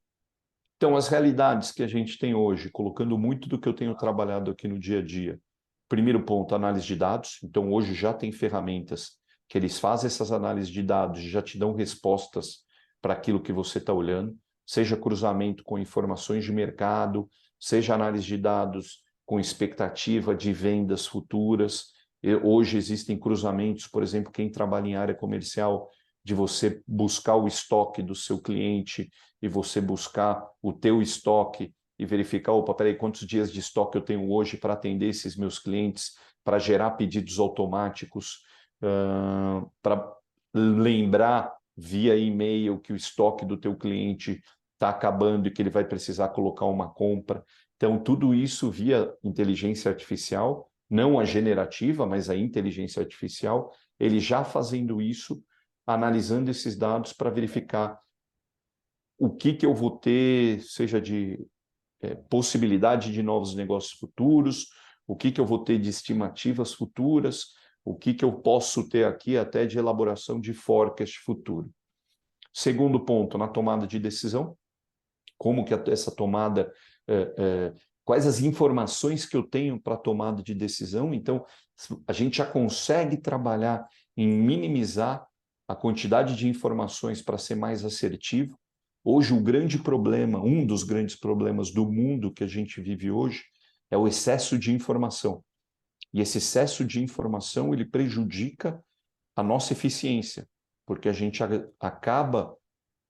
B: Então, as realidades que a gente tem hoje, colocando muito do que eu tenho trabalhado aqui no dia a dia. Primeiro ponto, análise de dados. Então, hoje já tem ferramentas que eles fazem essas análises de dados e já te dão respostas para aquilo que você está olhando, seja cruzamento com informações de mercado, seja análise de dados com expectativa de vendas futuras. Hoje existem cruzamentos, por exemplo, quem trabalha em área comercial de você buscar o estoque do seu cliente e você buscar o teu estoque e verificar, opa, peraí, quantos dias de estoque eu tenho hoje para atender esses meus clientes, para gerar pedidos automáticos, para lembrar via e-mail que o estoque do teu cliente está acabando e que ele vai precisar colocar uma compra. Então, tudo isso via inteligência artificial, não a generativa, mas a inteligência artificial, ele já fazendo isso, analisando esses dados para verificar o que eu vou ter, seja de possibilidade de novos negócios futuros, o que eu vou ter de estimativas futuras, o que eu posso ter aqui até de elaboração de forecast futuro. Segundo ponto, na tomada de decisão, como que essa tomada, quais as informações que eu tenho para a tomada de decisão. Então, a gente já consegue trabalhar em minimizar a quantidade de informações para ser mais assertivo. Hoje, o grande problema, um dos grandes problemas do mundo que a gente vive hoje, é o excesso de informação. E esse excesso de informação, ele prejudica a nossa eficiência, porque a gente acaba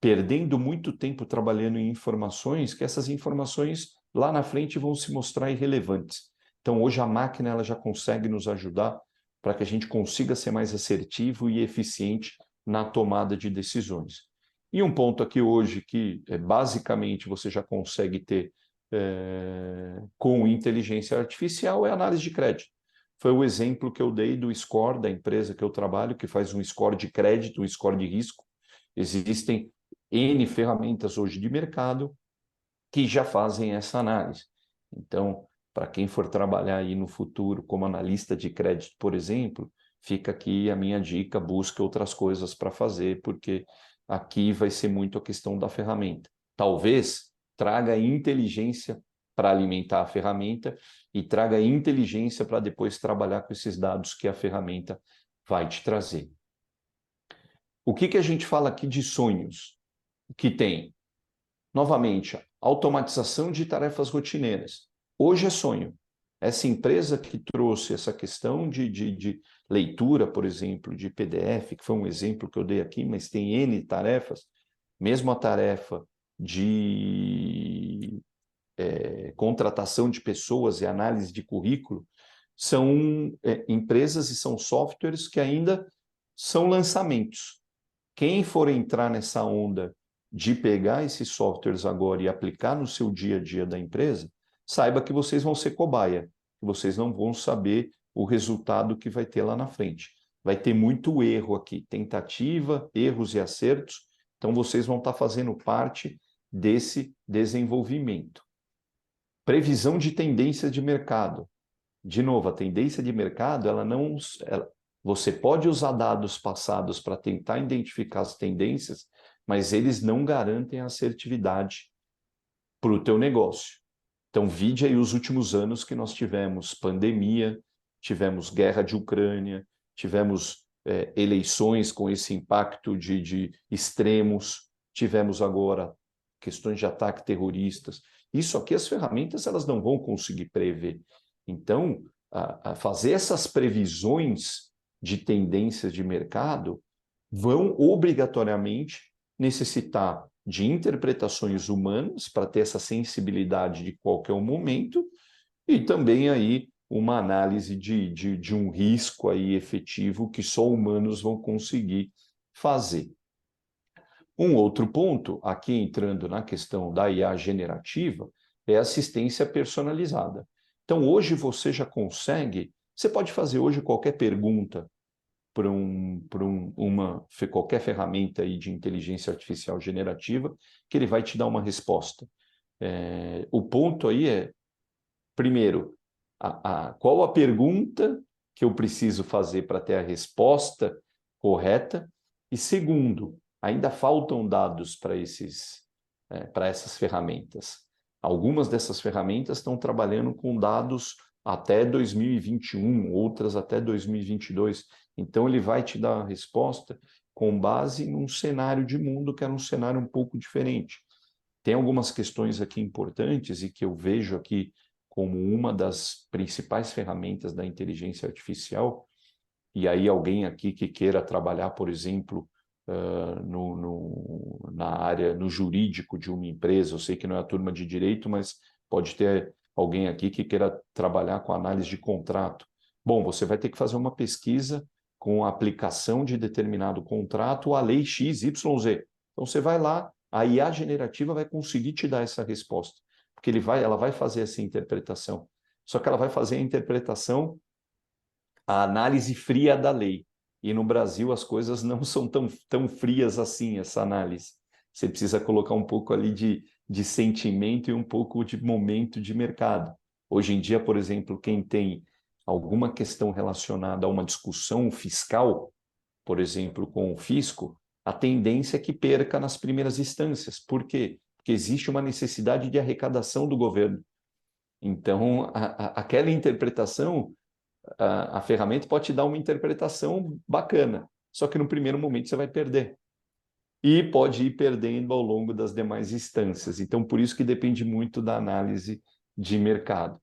B: perdendo muito tempo trabalhando em informações, que essas informações lá na frente vão se mostrar irrelevantes. Então, hoje a máquina ela já consegue nos ajudar para que a gente consiga ser mais assertivo e eficiente na tomada de decisões. E um ponto aqui hoje que basicamente você já consegue ter com inteligência artificial é a análise de crédito. Foi o exemplo que eu dei do score da empresa que eu trabalho, que faz um score de crédito, um score de risco. Existem N ferramentas hoje de mercado que já fazem essa análise. Então, para quem for trabalhar aí no futuro como analista de crédito, por exemplo, fica aqui a minha dica, busque outras coisas para fazer, porque aqui vai ser muito a questão da ferramenta. Talvez traga inteligência para alimentar a ferramenta e traga inteligência para depois trabalhar com esses dados que a ferramenta vai te trazer. O que a gente fala aqui de sonhos? Que tem, novamente, automatização de tarefas rotineiras. Hoje é sonho. Essa empresa que trouxe essa questão de leitura, por exemplo, de PDF, que foi um exemplo que eu dei aqui, mas tem N tarefas, mesmo a tarefa de contratação de pessoas e análise de currículo, são empresas e são softwares que ainda são lançamentos. Quem for entrar nessa onda de pegar esses softwares agora e aplicar no seu dia a dia da empresa, saiba que vocês vão ser cobaia, que vocês não vão saber o resultado que vai ter lá na frente. Vai ter muito erro aqui, tentativa, erros e acertos, então vocês vão estar fazendo parte desse desenvolvimento. Previsão de tendências de mercado. De novo, a tendência de mercado, você pode usar dados passados para tentar identificar as tendências, mas eles não garantem a assertividade para o teu negócio. Então, vide aí os últimos anos que nós tivemos pandemia, tivemos guerra de Ucrânia, tivemos eleições com esse impacto de extremos, tivemos agora questões de ataque terroristas. Isso aqui, as ferramentas, elas não vão conseguir prever. Então, a fazer essas previsões de tendências de mercado vão obrigatoriamente necessitar de interpretações humanas para ter essa sensibilidade de qualquer momento e também aí uma análise de um risco aí efetivo que só humanos vão conseguir fazer. Um outro ponto, aqui entrando na questão da IA generativa, é assistência personalizada. Então, hoje você já consegue, você pode fazer hoje qualquer pergunta para qualquer ferramenta aí de inteligência artificial generativa, que ele vai te dar uma resposta. O ponto aí é, primeiro, qual a pergunta que eu preciso fazer para ter a resposta correta? E segundo, ainda faltam dados para essas ferramentas. Algumas dessas ferramentas estão trabalhando com dados até 2021, outras até 2022. Então, ele vai te dar a resposta com base num cenário de mundo que era um cenário um pouco diferente. Tem algumas questões aqui importantes e que eu vejo aqui como uma das principais ferramentas da inteligência artificial, e aí alguém aqui que queira trabalhar, por exemplo, na área, no jurídico de uma empresa. Eu sei que não é a turma de direito, mas pode ter alguém aqui que queira trabalhar com análise de contrato. Bom, você vai ter que fazer uma pesquisa com a aplicação de determinado contrato à lei X, Y, Z. Então você vai lá, a IA generativa vai conseguir te dar essa resposta, porque ela vai fazer essa interpretação. Só que ela vai fazer a interpretação, a análise fria da lei. E no Brasil as coisas não são tão frias assim, essa análise. Você precisa colocar um pouco ali de sentimento e um pouco de momento de mercado. Hoje em dia, por exemplo, quem tem alguma questão relacionada a uma discussão fiscal, por exemplo, com o fisco, a tendência é que perca nas primeiras instâncias. Por quê? Porque existe uma necessidade de arrecadação do governo. Então, aquela interpretação, a ferramenta pode te dar uma interpretação bacana, só que no primeiro momento você vai perder. E pode ir perdendo ao longo das demais instâncias. Então, por isso que depende muito da análise de mercado.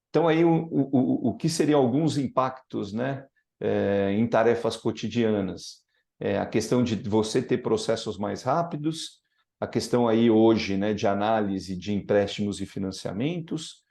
B: Então, aí, o que seriam alguns impactos, né, em tarefas cotidianas? A questão de você ter processos mais rápidos, a questão aí hoje, né, de análise de empréstimos e financiamentos,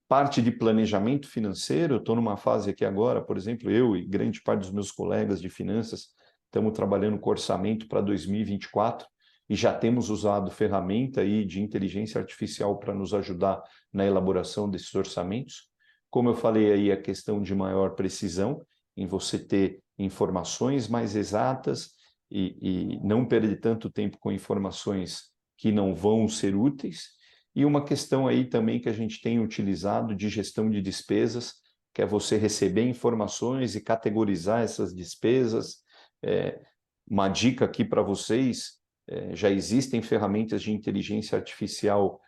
B: parte de planejamento financeiro. Eu estou numa fase aqui agora, por exemplo, eu e grande parte dos meus colegas de finanças estamos trabalhando com orçamento para 2024 e já temos usado ferramenta aí de inteligência artificial para nos ajudar na elaboração desses orçamentos. Como eu falei aí, a questão de maior precisão, em você ter informações mais exatas e não perder tanto tempo com informações que não vão ser úteis. E uma questão aí também que a gente tem utilizado de gestão de despesas, que é você receber informações e categorizar essas despesas. Uma dica aqui para vocês, já existem ferramentas de inteligência artificial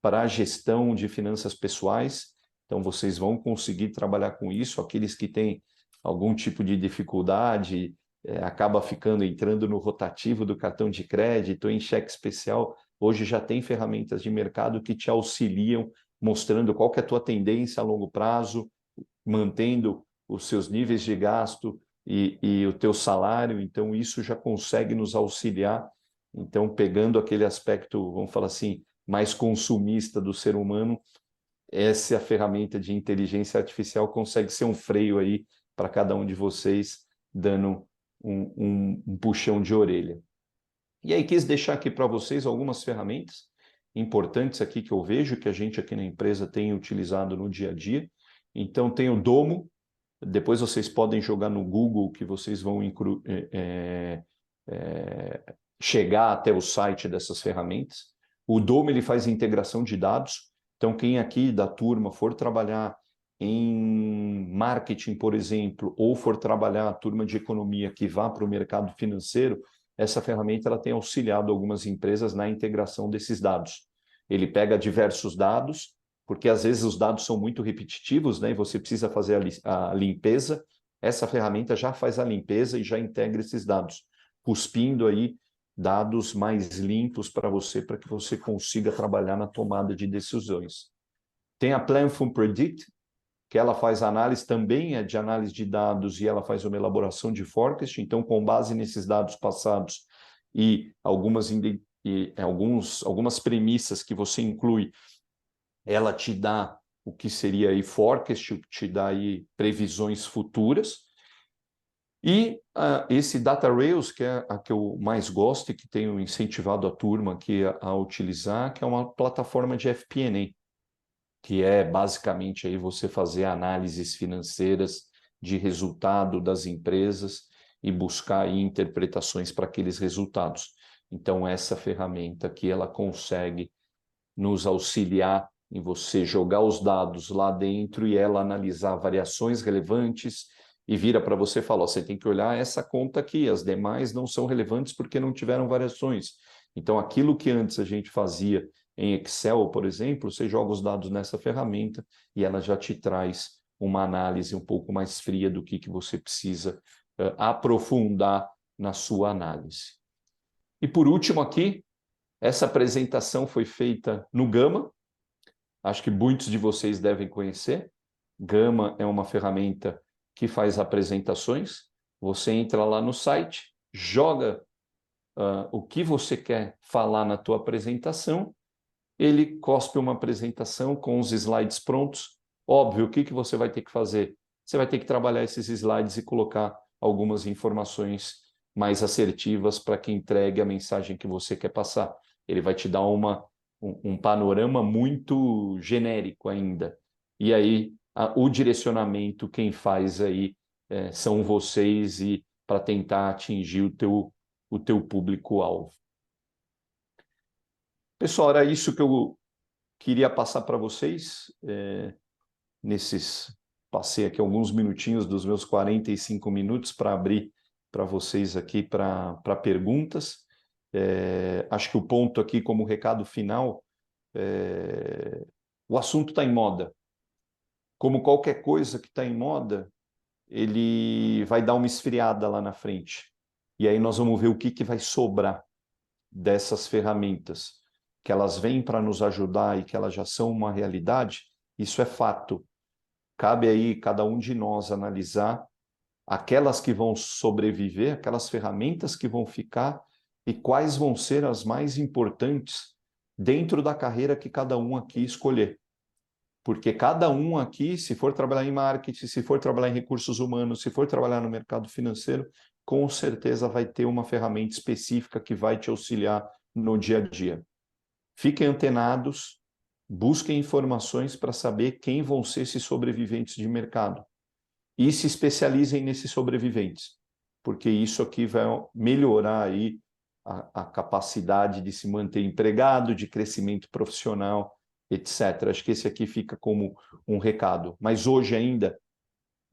B: para a gestão de finanças pessoais, então vocês vão conseguir trabalhar com isso. Aqueles que têm algum tipo de dificuldade, acaba entrando no rotativo do cartão de crédito, em cheque especial. Hoje já tem ferramentas de mercado que te auxiliam, mostrando qual que é a tua tendência a longo prazo, mantendo os seus níveis de gasto e o teu salário. Então, isso já consegue nos auxiliar. Então, pegando aquele aspecto, vamos falar assim, mais consumista do ser humano, essa ferramenta de inteligência artificial consegue ser um freio aí para cada um de vocês, dando um puxão de orelha. E aí quis deixar aqui para vocês algumas ferramentas importantes aqui que eu vejo, que a gente aqui na empresa tem utilizado no dia a dia. Então tem o Domo, depois vocês podem jogar no Google que vocês vão chegar até o site dessas ferramentas. O Domo ele faz integração de dados, então quem aqui da turma for trabalhar em marketing, por exemplo, ou for trabalhar a turma de economia que vá para o mercado financeiro, essa ferramenta ela tem auxiliado algumas empresas na integração desses dados. Ele pega diversos dados, porque às vezes os dados são muito repetitivos, né, e você precisa fazer a limpeza. Essa ferramenta já faz a limpeza e já integra esses dados, cuspindo aí dados mais limpos para que você consiga trabalhar na tomada de decisões. Tem a Planful Predict, que ela faz análise também, de análise de dados, e ela faz uma elaboração de forecast. Então, com base nesses dados passados e algumas premissas que você inclui, ela te dá o que seria aí forecast, te dá aí previsões futuras. E esse Data Rails, que é a que eu mais gosto e que tenho incentivado a turma aqui a utilizar, que é uma plataforma de FP&A, que é basicamente aí você fazer análises financeiras de resultado das empresas e buscar aí interpretações para aqueles resultados. Então, essa ferramenta aqui, ela consegue nos auxiliar em você jogar os dados lá dentro e ela analisar variações relevantes e vira para você e fala, você tem que olhar essa conta aqui, as demais não são relevantes porque não tiveram variações. Então, aquilo que antes a gente fazia em Excel, por exemplo, você joga os dados nessa ferramenta e ela já te traz uma análise um pouco mais fria do que você precisa aprofundar na sua análise. E por último aqui, essa apresentação foi feita no Gama. Acho que muitos de vocês devem conhecer. Gama é uma ferramenta que faz apresentações. Você entra lá no site, joga o que você quer falar na tua apresentação, ele cospe uma apresentação com os slides prontos. Óbvio, o que você vai ter que fazer? Você vai ter que trabalhar esses slides e colocar algumas informações mais assertivas para que entregue a mensagem que você quer passar. Ele vai te dar um panorama muito genérico ainda. E aí, o direcionamento, quem faz aí são vocês e para tentar atingir o teu público-alvo. Pessoal, era isso que eu queria passar para vocês. Passei aqui alguns minutinhos dos meus 45 minutos para abrir para vocês aqui para perguntas. Acho que o ponto aqui, como recado final, o assunto está em moda. Como qualquer coisa que está em moda, ele vai dar uma esfriada lá na frente. E aí nós vamos ver o que vai sobrar dessas ferramentas, que elas vêm para nos ajudar e que elas já são uma realidade. Isso é fato. Cabe aí cada um de nós analisar aquelas que vão sobreviver, aquelas ferramentas que vão ficar e quais vão ser as mais importantes dentro da carreira que cada um aqui escolher. Porque cada um aqui, se for trabalhar em marketing, se for trabalhar em recursos humanos, se for trabalhar no mercado financeiro, com certeza vai ter uma ferramenta específica que vai te auxiliar no dia a dia. Fiquem antenados, busquem informações para saber quem vão ser esses sobreviventes de mercado. E se especializem nesses sobreviventes, porque isso aqui vai melhorar aí a capacidade de se manter empregado, de crescimento profissional, etc. Acho que esse aqui fica como um recado. Mas hoje ainda,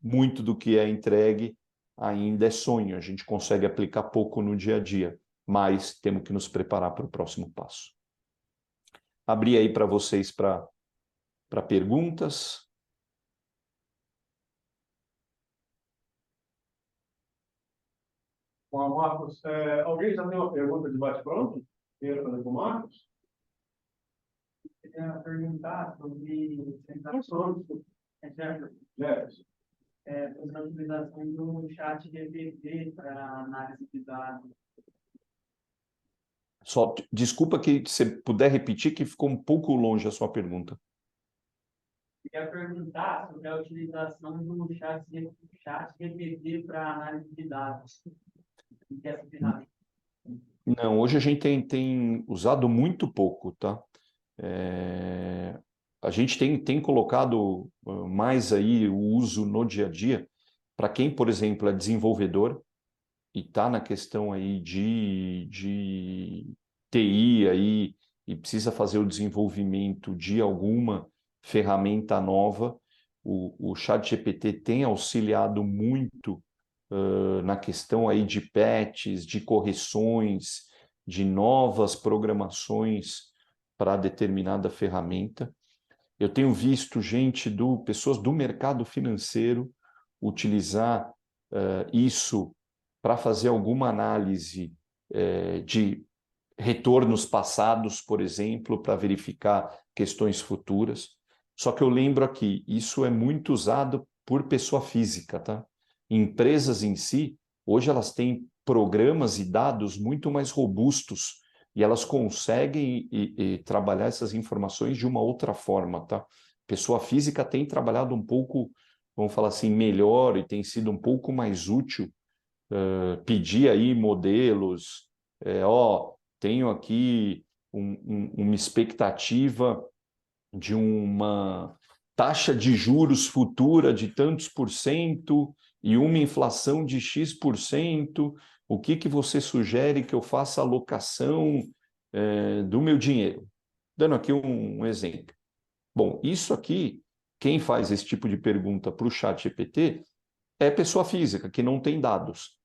B: muito do que é entregue ainda é sonho. A gente consegue aplicar pouco no dia a dia, mas temos que nos preparar para o próximo passo. Abri aí para vocês para perguntas.
A: Bom, Marcos, alguém já tem uma pergunta de bate-pronto? Queira fazer com o Marcos?
C: Eu queria perguntar sobre
A: Jefferson.
C: a utilização do chat GPT para análise de dados.
B: Só, desculpa que você puder repetir, que ficou um pouco longe a sua pergunta.
C: Eu queria perguntar sobre a utilização do chat GPT para análise de dados. O que é essa ferramenta?
B: Não, hoje a gente tem usado muito pouco, tá? A gente tem colocado mais aí o uso no dia a dia para quem, por exemplo, é desenvolvedor e está na questão aí de TI aí e precisa fazer o desenvolvimento de alguma ferramenta nova. O ChatGPT tem auxiliado muito na questão aí de patches, de correções, de novas programações para determinada ferramenta. Eu tenho visto pessoas do mercado financeiro utilizar isso para fazer alguma análise de retornos passados, por exemplo, para verificar questões futuras. Só que eu lembro aqui, isso é muito usado por pessoa física, tá? Empresas em si, hoje elas têm programas e dados muito mais robustos e elas conseguem trabalhar essas informações de uma outra forma, tá? Pessoa física tem trabalhado um pouco, vamos falar assim, melhor e tem sido um pouco mais útil pedir aí modelos, tenho aqui uma expectativa de uma taxa de juros futura de tantos por cento e uma inflação de X%, o que você sugere que eu faça a alocação do meu dinheiro? Dando aqui um exemplo. Bom, isso aqui, quem faz esse tipo de pergunta para o ChatGPT é pessoa física, que não tem dados.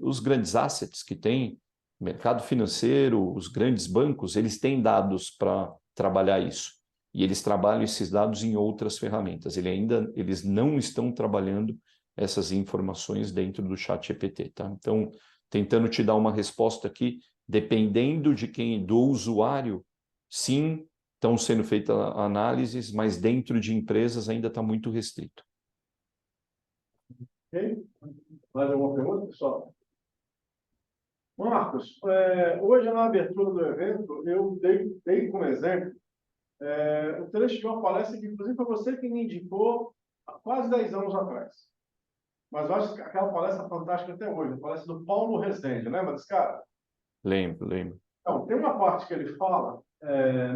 B: Os grandes assets que tem, mercado financeiro, os grandes bancos, eles têm dados para trabalhar isso. E eles trabalham esses dados em outras ferramentas. Eles não estão trabalhando essas informações dentro do ChatGPT, tá? Então, tentando te dar uma resposta aqui, dependendo do usuário, sim, estão sendo feitas análises, mas dentro de empresas ainda está muito restrito.
A: Ok? Mais alguma pergunta, pessoal? Marcos, hoje na abertura do evento, eu dei como exemplo o trecho de uma palestra que, inclusive, foi você que me indicou há quase 10 anos atrás. Mas eu acho que aquela palestra é fantástica até hoje, a palestra do Paulo Rezende. Lembra desse cara?
B: Lembro, lembro.
A: Então, tem uma parte que ele fala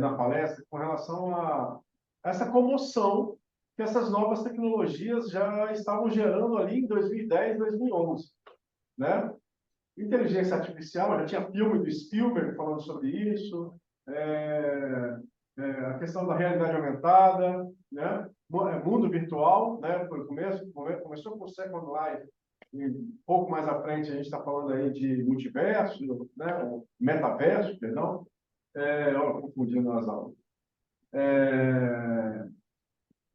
A: na palestra com relação a essa comoção que essas novas tecnologias já estavam gerando ali em 2010, 2011, né? Inteligência artificial, já tinha filme do Spielberg falando sobre isso, a questão da realidade aumentada, né? Mundo virtual, né? Começou com o Second Life, e um pouco mais à frente a gente está falando aí de multiverso, né? O metaverso, perdão, confundindo as aulas.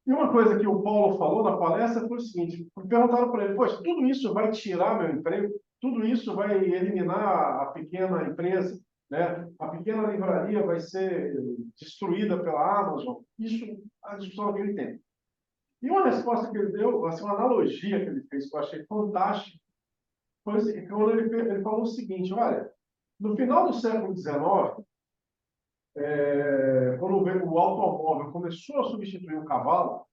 A: E uma coisa que o Paulo falou na palestra foi o seguinte: perguntaram para ele, poxa, tudo isso vai tirar meu emprego? Tudo isso vai eliminar a pequena empresa? Né? A pequena livraria vai ser destruída pela Amazon? Isso é a discussão que ele tem. E uma resposta que ele deu, assim, uma analogia que ele fez, que eu achei fantástica, foi assim, quando ele falou o seguinte: olha, no final do século XIX, quando o automóvel começou a substituir o cavalo,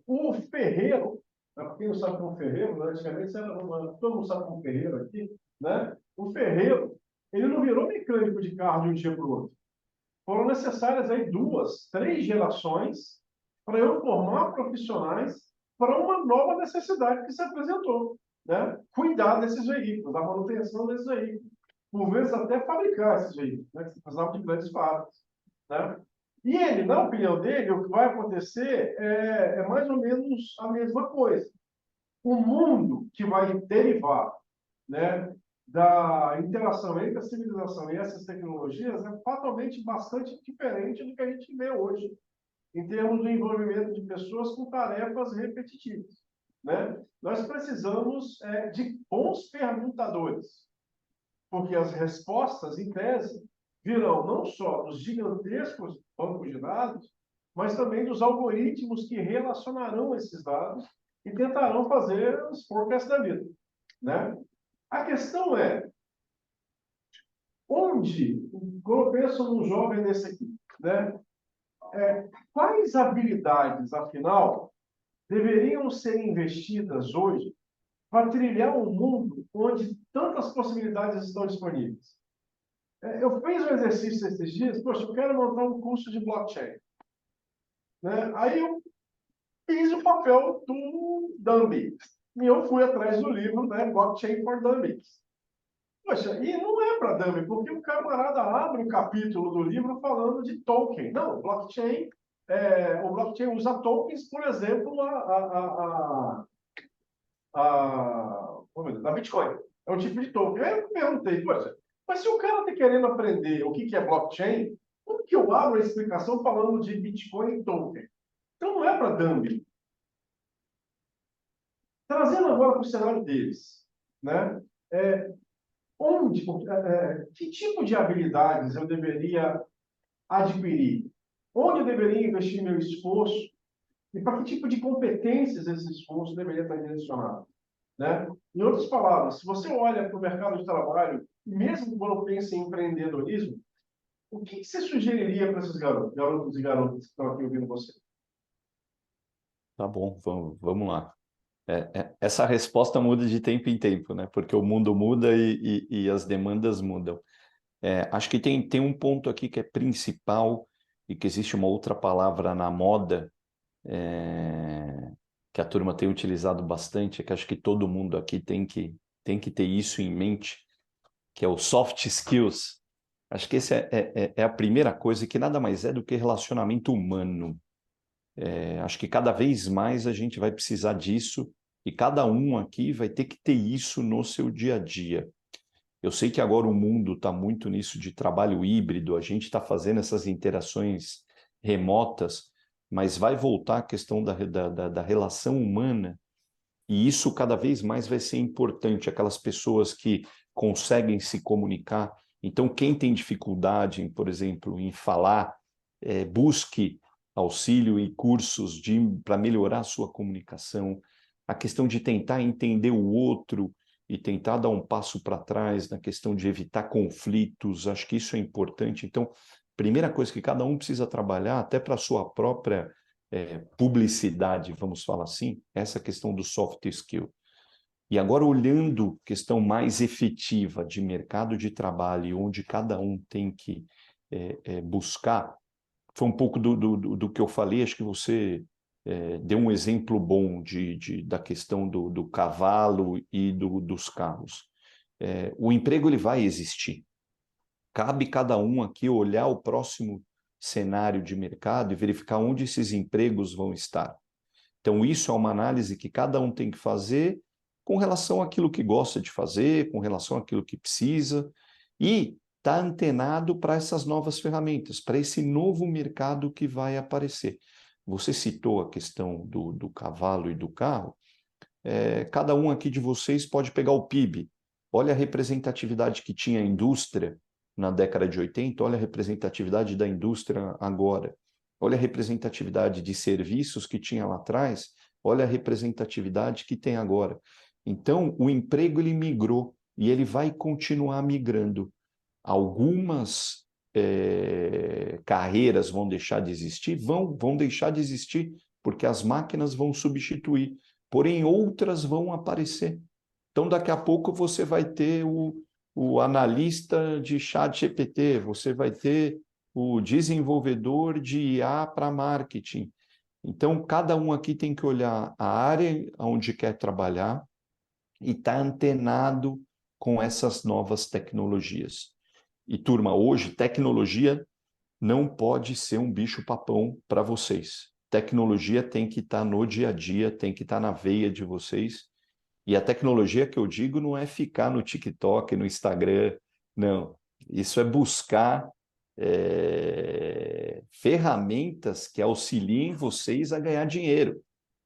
A: o ferreiro, para quem não sabe como ferreiro, né, antigamente todo mundo sabe como ferreiro aqui, né? O ferreiro, ele não virou mecânico de carro de um dia para o outro. Foram necessárias aí 2, 3 gerações para eu formar profissionais para uma nova necessidade que se apresentou, né? Cuidar desses veículos, a manutenção desses veículos, por vezes até fabricar esses veículos, né? Que se precisavam de grandes fábricas, né? E ele, na opinião dele, o que vai acontecer é mais ou menos a mesma coisa. O mundo que vai derivar, né, da interação entre a civilização e essas tecnologias é fatalmente bastante diferente do que a gente vê hoje, em termos do envolvimento de pessoas com tarefas repetitivas, né? Nós precisamos de bons perguntadores, porque as respostas, em tese, virão não só dos gigantescos bancos de dados, mas também dos algoritmos que relacionarão esses dados e tentarão fazer os forecasts da vida, né? A questão é, quando eu penso num jovem desse aqui, né? Quais habilidades, afinal, deveriam ser investidas hoje para trilhar um mundo onde tantas possibilidades estão disponíveis? Eu fiz um exercício esses dias, poxa, eu quero montar um curso de blockchain, né? Aí eu fiz o papel do dummy. E eu fui atrás do livro, né, Blockchain for Dummies. Poxa, e não é para dummy, porque o camarada abre o capítulo do livro falando de token. Não, o blockchain usa tokens, por exemplo, a Bitcoin. É um tipo de token. Aí eu perguntei, poxa, mas se o cara está querendo aprender o que é blockchain, como que eu abro a explicação falando de Bitcoin e token? Então não é para dummy. Trazendo agora para o cenário deles, né? Que tipo de habilidades eu deveria adquirir? Onde eu deveria investir meu esforço? E para que tipo de competências esse esforço deveria estar direcionado? Né? Em outras palavras, se você olha para o mercado de trabalho, mesmo quando pensa em empreendedorismo, o que você sugeriria para esses garotos e garotas que estão aqui ouvindo você?
B: Tá bom, vamos lá. Essa resposta muda de tempo em tempo, né? Porque o mundo muda e as demandas mudam. Acho que tem um ponto aqui que é principal e que existe uma outra palavra na moda que a turma tem utilizado bastante, que acho que todo mundo aqui tem que ter isso em mente, que é o soft skills. Acho que essa é a primeira coisa, que nada mais é do que relacionamento humano. Acho que cada vez mais a gente vai precisar disso e cada um aqui vai ter que ter isso no seu dia a dia. Eu sei que agora o mundo está muito nisso de trabalho híbrido, a gente está fazendo essas interações remotas, mas vai voltar a questão da relação humana e isso cada vez mais vai ser importante, aquelas pessoas que conseguem se comunicar. Então, quem tem dificuldade, por exemplo, em falar, busque auxílio e cursos para melhorar a sua comunicação. a questão de tentar entender o outro e tentar dar um passo para trás na questão de evitar conflitos, acho que isso é importante. Então, primeira coisa que cada um precisa trabalhar, até para a sua própria publicidade, vamos falar assim, essa questão do soft skill. E agora, olhando questão mais efetiva de mercado de trabalho, onde cada um tem que buscar, foi um pouco do que eu falei, acho que você deu um exemplo bom da questão do cavalo e dos carros. O emprego ele vai existir. Cabe cada um aqui olhar o próximo cenário de mercado e verificar onde esses empregos vão estar. Então, isso é uma análise que cada um tem que fazer com relação àquilo que gosta de fazer, com relação àquilo que precisa, e estar antenado para essas novas ferramentas, para esse novo mercado que vai aparecer. Você citou a questão do cavalo e do carro. Cada um aqui de vocês pode pegar o PIB. Olha a representatividade que tinha a indústria na década de 80, olha a representatividade da indústria agora. Olha a representatividade de serviços que tinha lá atrás, olha a representatividade que tem agora. Então, o emprego ele migrou e ele vai continuar migrando. Algumas carreiras vão deixar de existir? Vão deixar de existir, porque as máquinas vão substituir, porém outras vão aparecer. Então, daqui a pouco você vai ter o analista de ChatGPT, você vai ter o desenvolvedor de IA para marketing. Então, cada um aqui tem que olhar a área onde quer trabalhar e estar antenado com essas novas tecnologias. E, turma, hoje, tecnologia não pode ser um bicho-papão para vocês. Tecnologia tem que estar no dia a dia, tem que estar na veia de vocês. E a tecnologia que eu digo não é ficar no TikTok, no Instagram, não. Isso é buscar ferramentas que auxiliem vocês a ganhar dinheiro,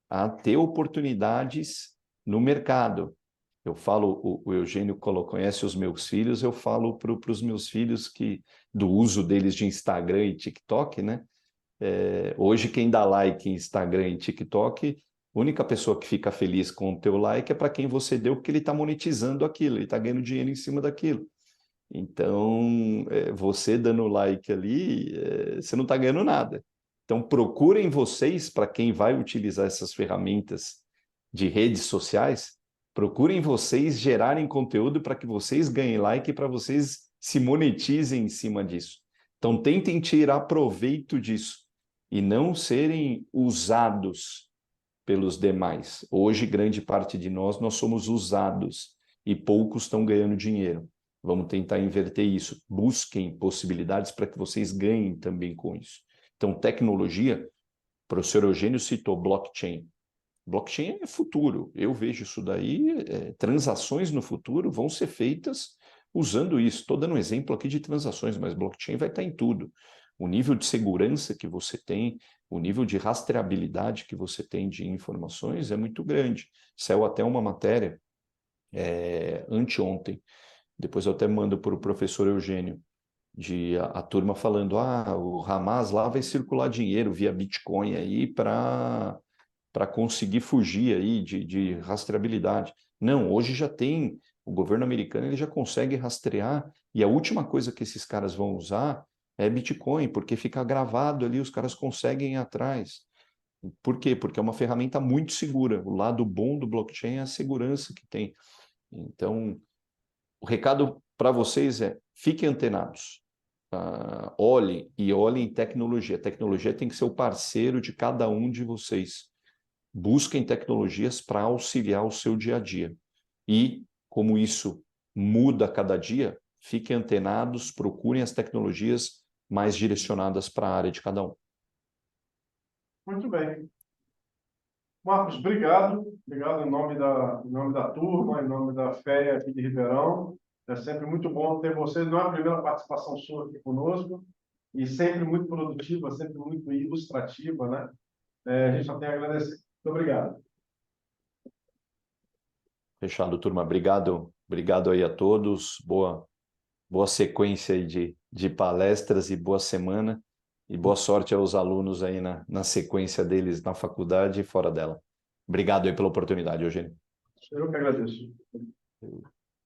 B: a ter oportunidades no mercado. Eu falo, o Eugênio conhece os meus filhos, eu falo para os meus filhos que do uso deles de Instagram e TikTok, né? Hoje quem dá like em Instagram e TikTok, a única pessoa que fica feliz com o teu like é para quem você deu, porque ele está monetizando aquilo, ele está ganhando dinheiro em cima daquilo. Então, você dando like ali, você não está ganhando nada. Então, procurem vocês, para quem vai utilizar essas ferramentas de redes sociais, procurem vocês gerarem conteúdo para que vocês ganhem like e para vocês se monetizem em cima disso. Então, tentem tirar proveito disso e não serem usados pelos demais. Hoje, grande parte de nós somos usados e poucos estão ganhando dinheiro. Vamos tentar inverter isso. Busquem possibilidades para que vocês ganhem também com isso. Então, tecnologia, o professor Eugênio citou blockchain. Blockchain é futuro. Eu vejo isso daí, transações no futuro vão ser feitas usando isso. Estou dando um exemplo aqui de transações, mas blockchain vai estar em tudo. O nível de segurança que você tem, o nível de rastreabilidade que você tem de informações é muito grande. Saiu até uma matéria anteontem, depois eu até mando para o professor Eugênio, a turma falando, o Hamas lá vai circular dinheiro via Bitcoin aí para conseguir fugir aí de rastreabilidade. Não, hoje já tem, o governo americano ele já consegue rastrear, e a última coisa que esses caras vão usar é Bitcoin, porque fica gravado ali, os caras conseguem ir atrás. Por quê? Porque é uma ferramenta muito segura. O lado bom do blockchain é a segurança que tem. Então, o recado para vocês fiquem antenados. Olhem tecnologia. A tecnologia tem que ser o parceiro de cada um de vocês. Busquem tecnologias para auxiliar o seu dia a dia. E, como isso muda a cada dia, fiquem antenados, procurem as tecnologias mais direcionadas para a área de cada um.
A: Muito bem. Marcos, obrigado. Obrigado em nome da turma, em nome da FEA aqui de Ribeirão. É sempre muito bom ter vocês. Não é a primeira participação sua aqui conosco, e sempre muito produtiva, sempre muito ilustrativa, né? A gente só tem a agradecer. Muito obrigado.
B: Fechado, turma. Obrigado aí a todos. Boa sequência aí de palestras e boa semana. E boa sorte aos alunos aí na sequência deles na faculdade e fora dela. Obrigado aí pela oportunidade, Eugênio.
A: Eu que agradeço.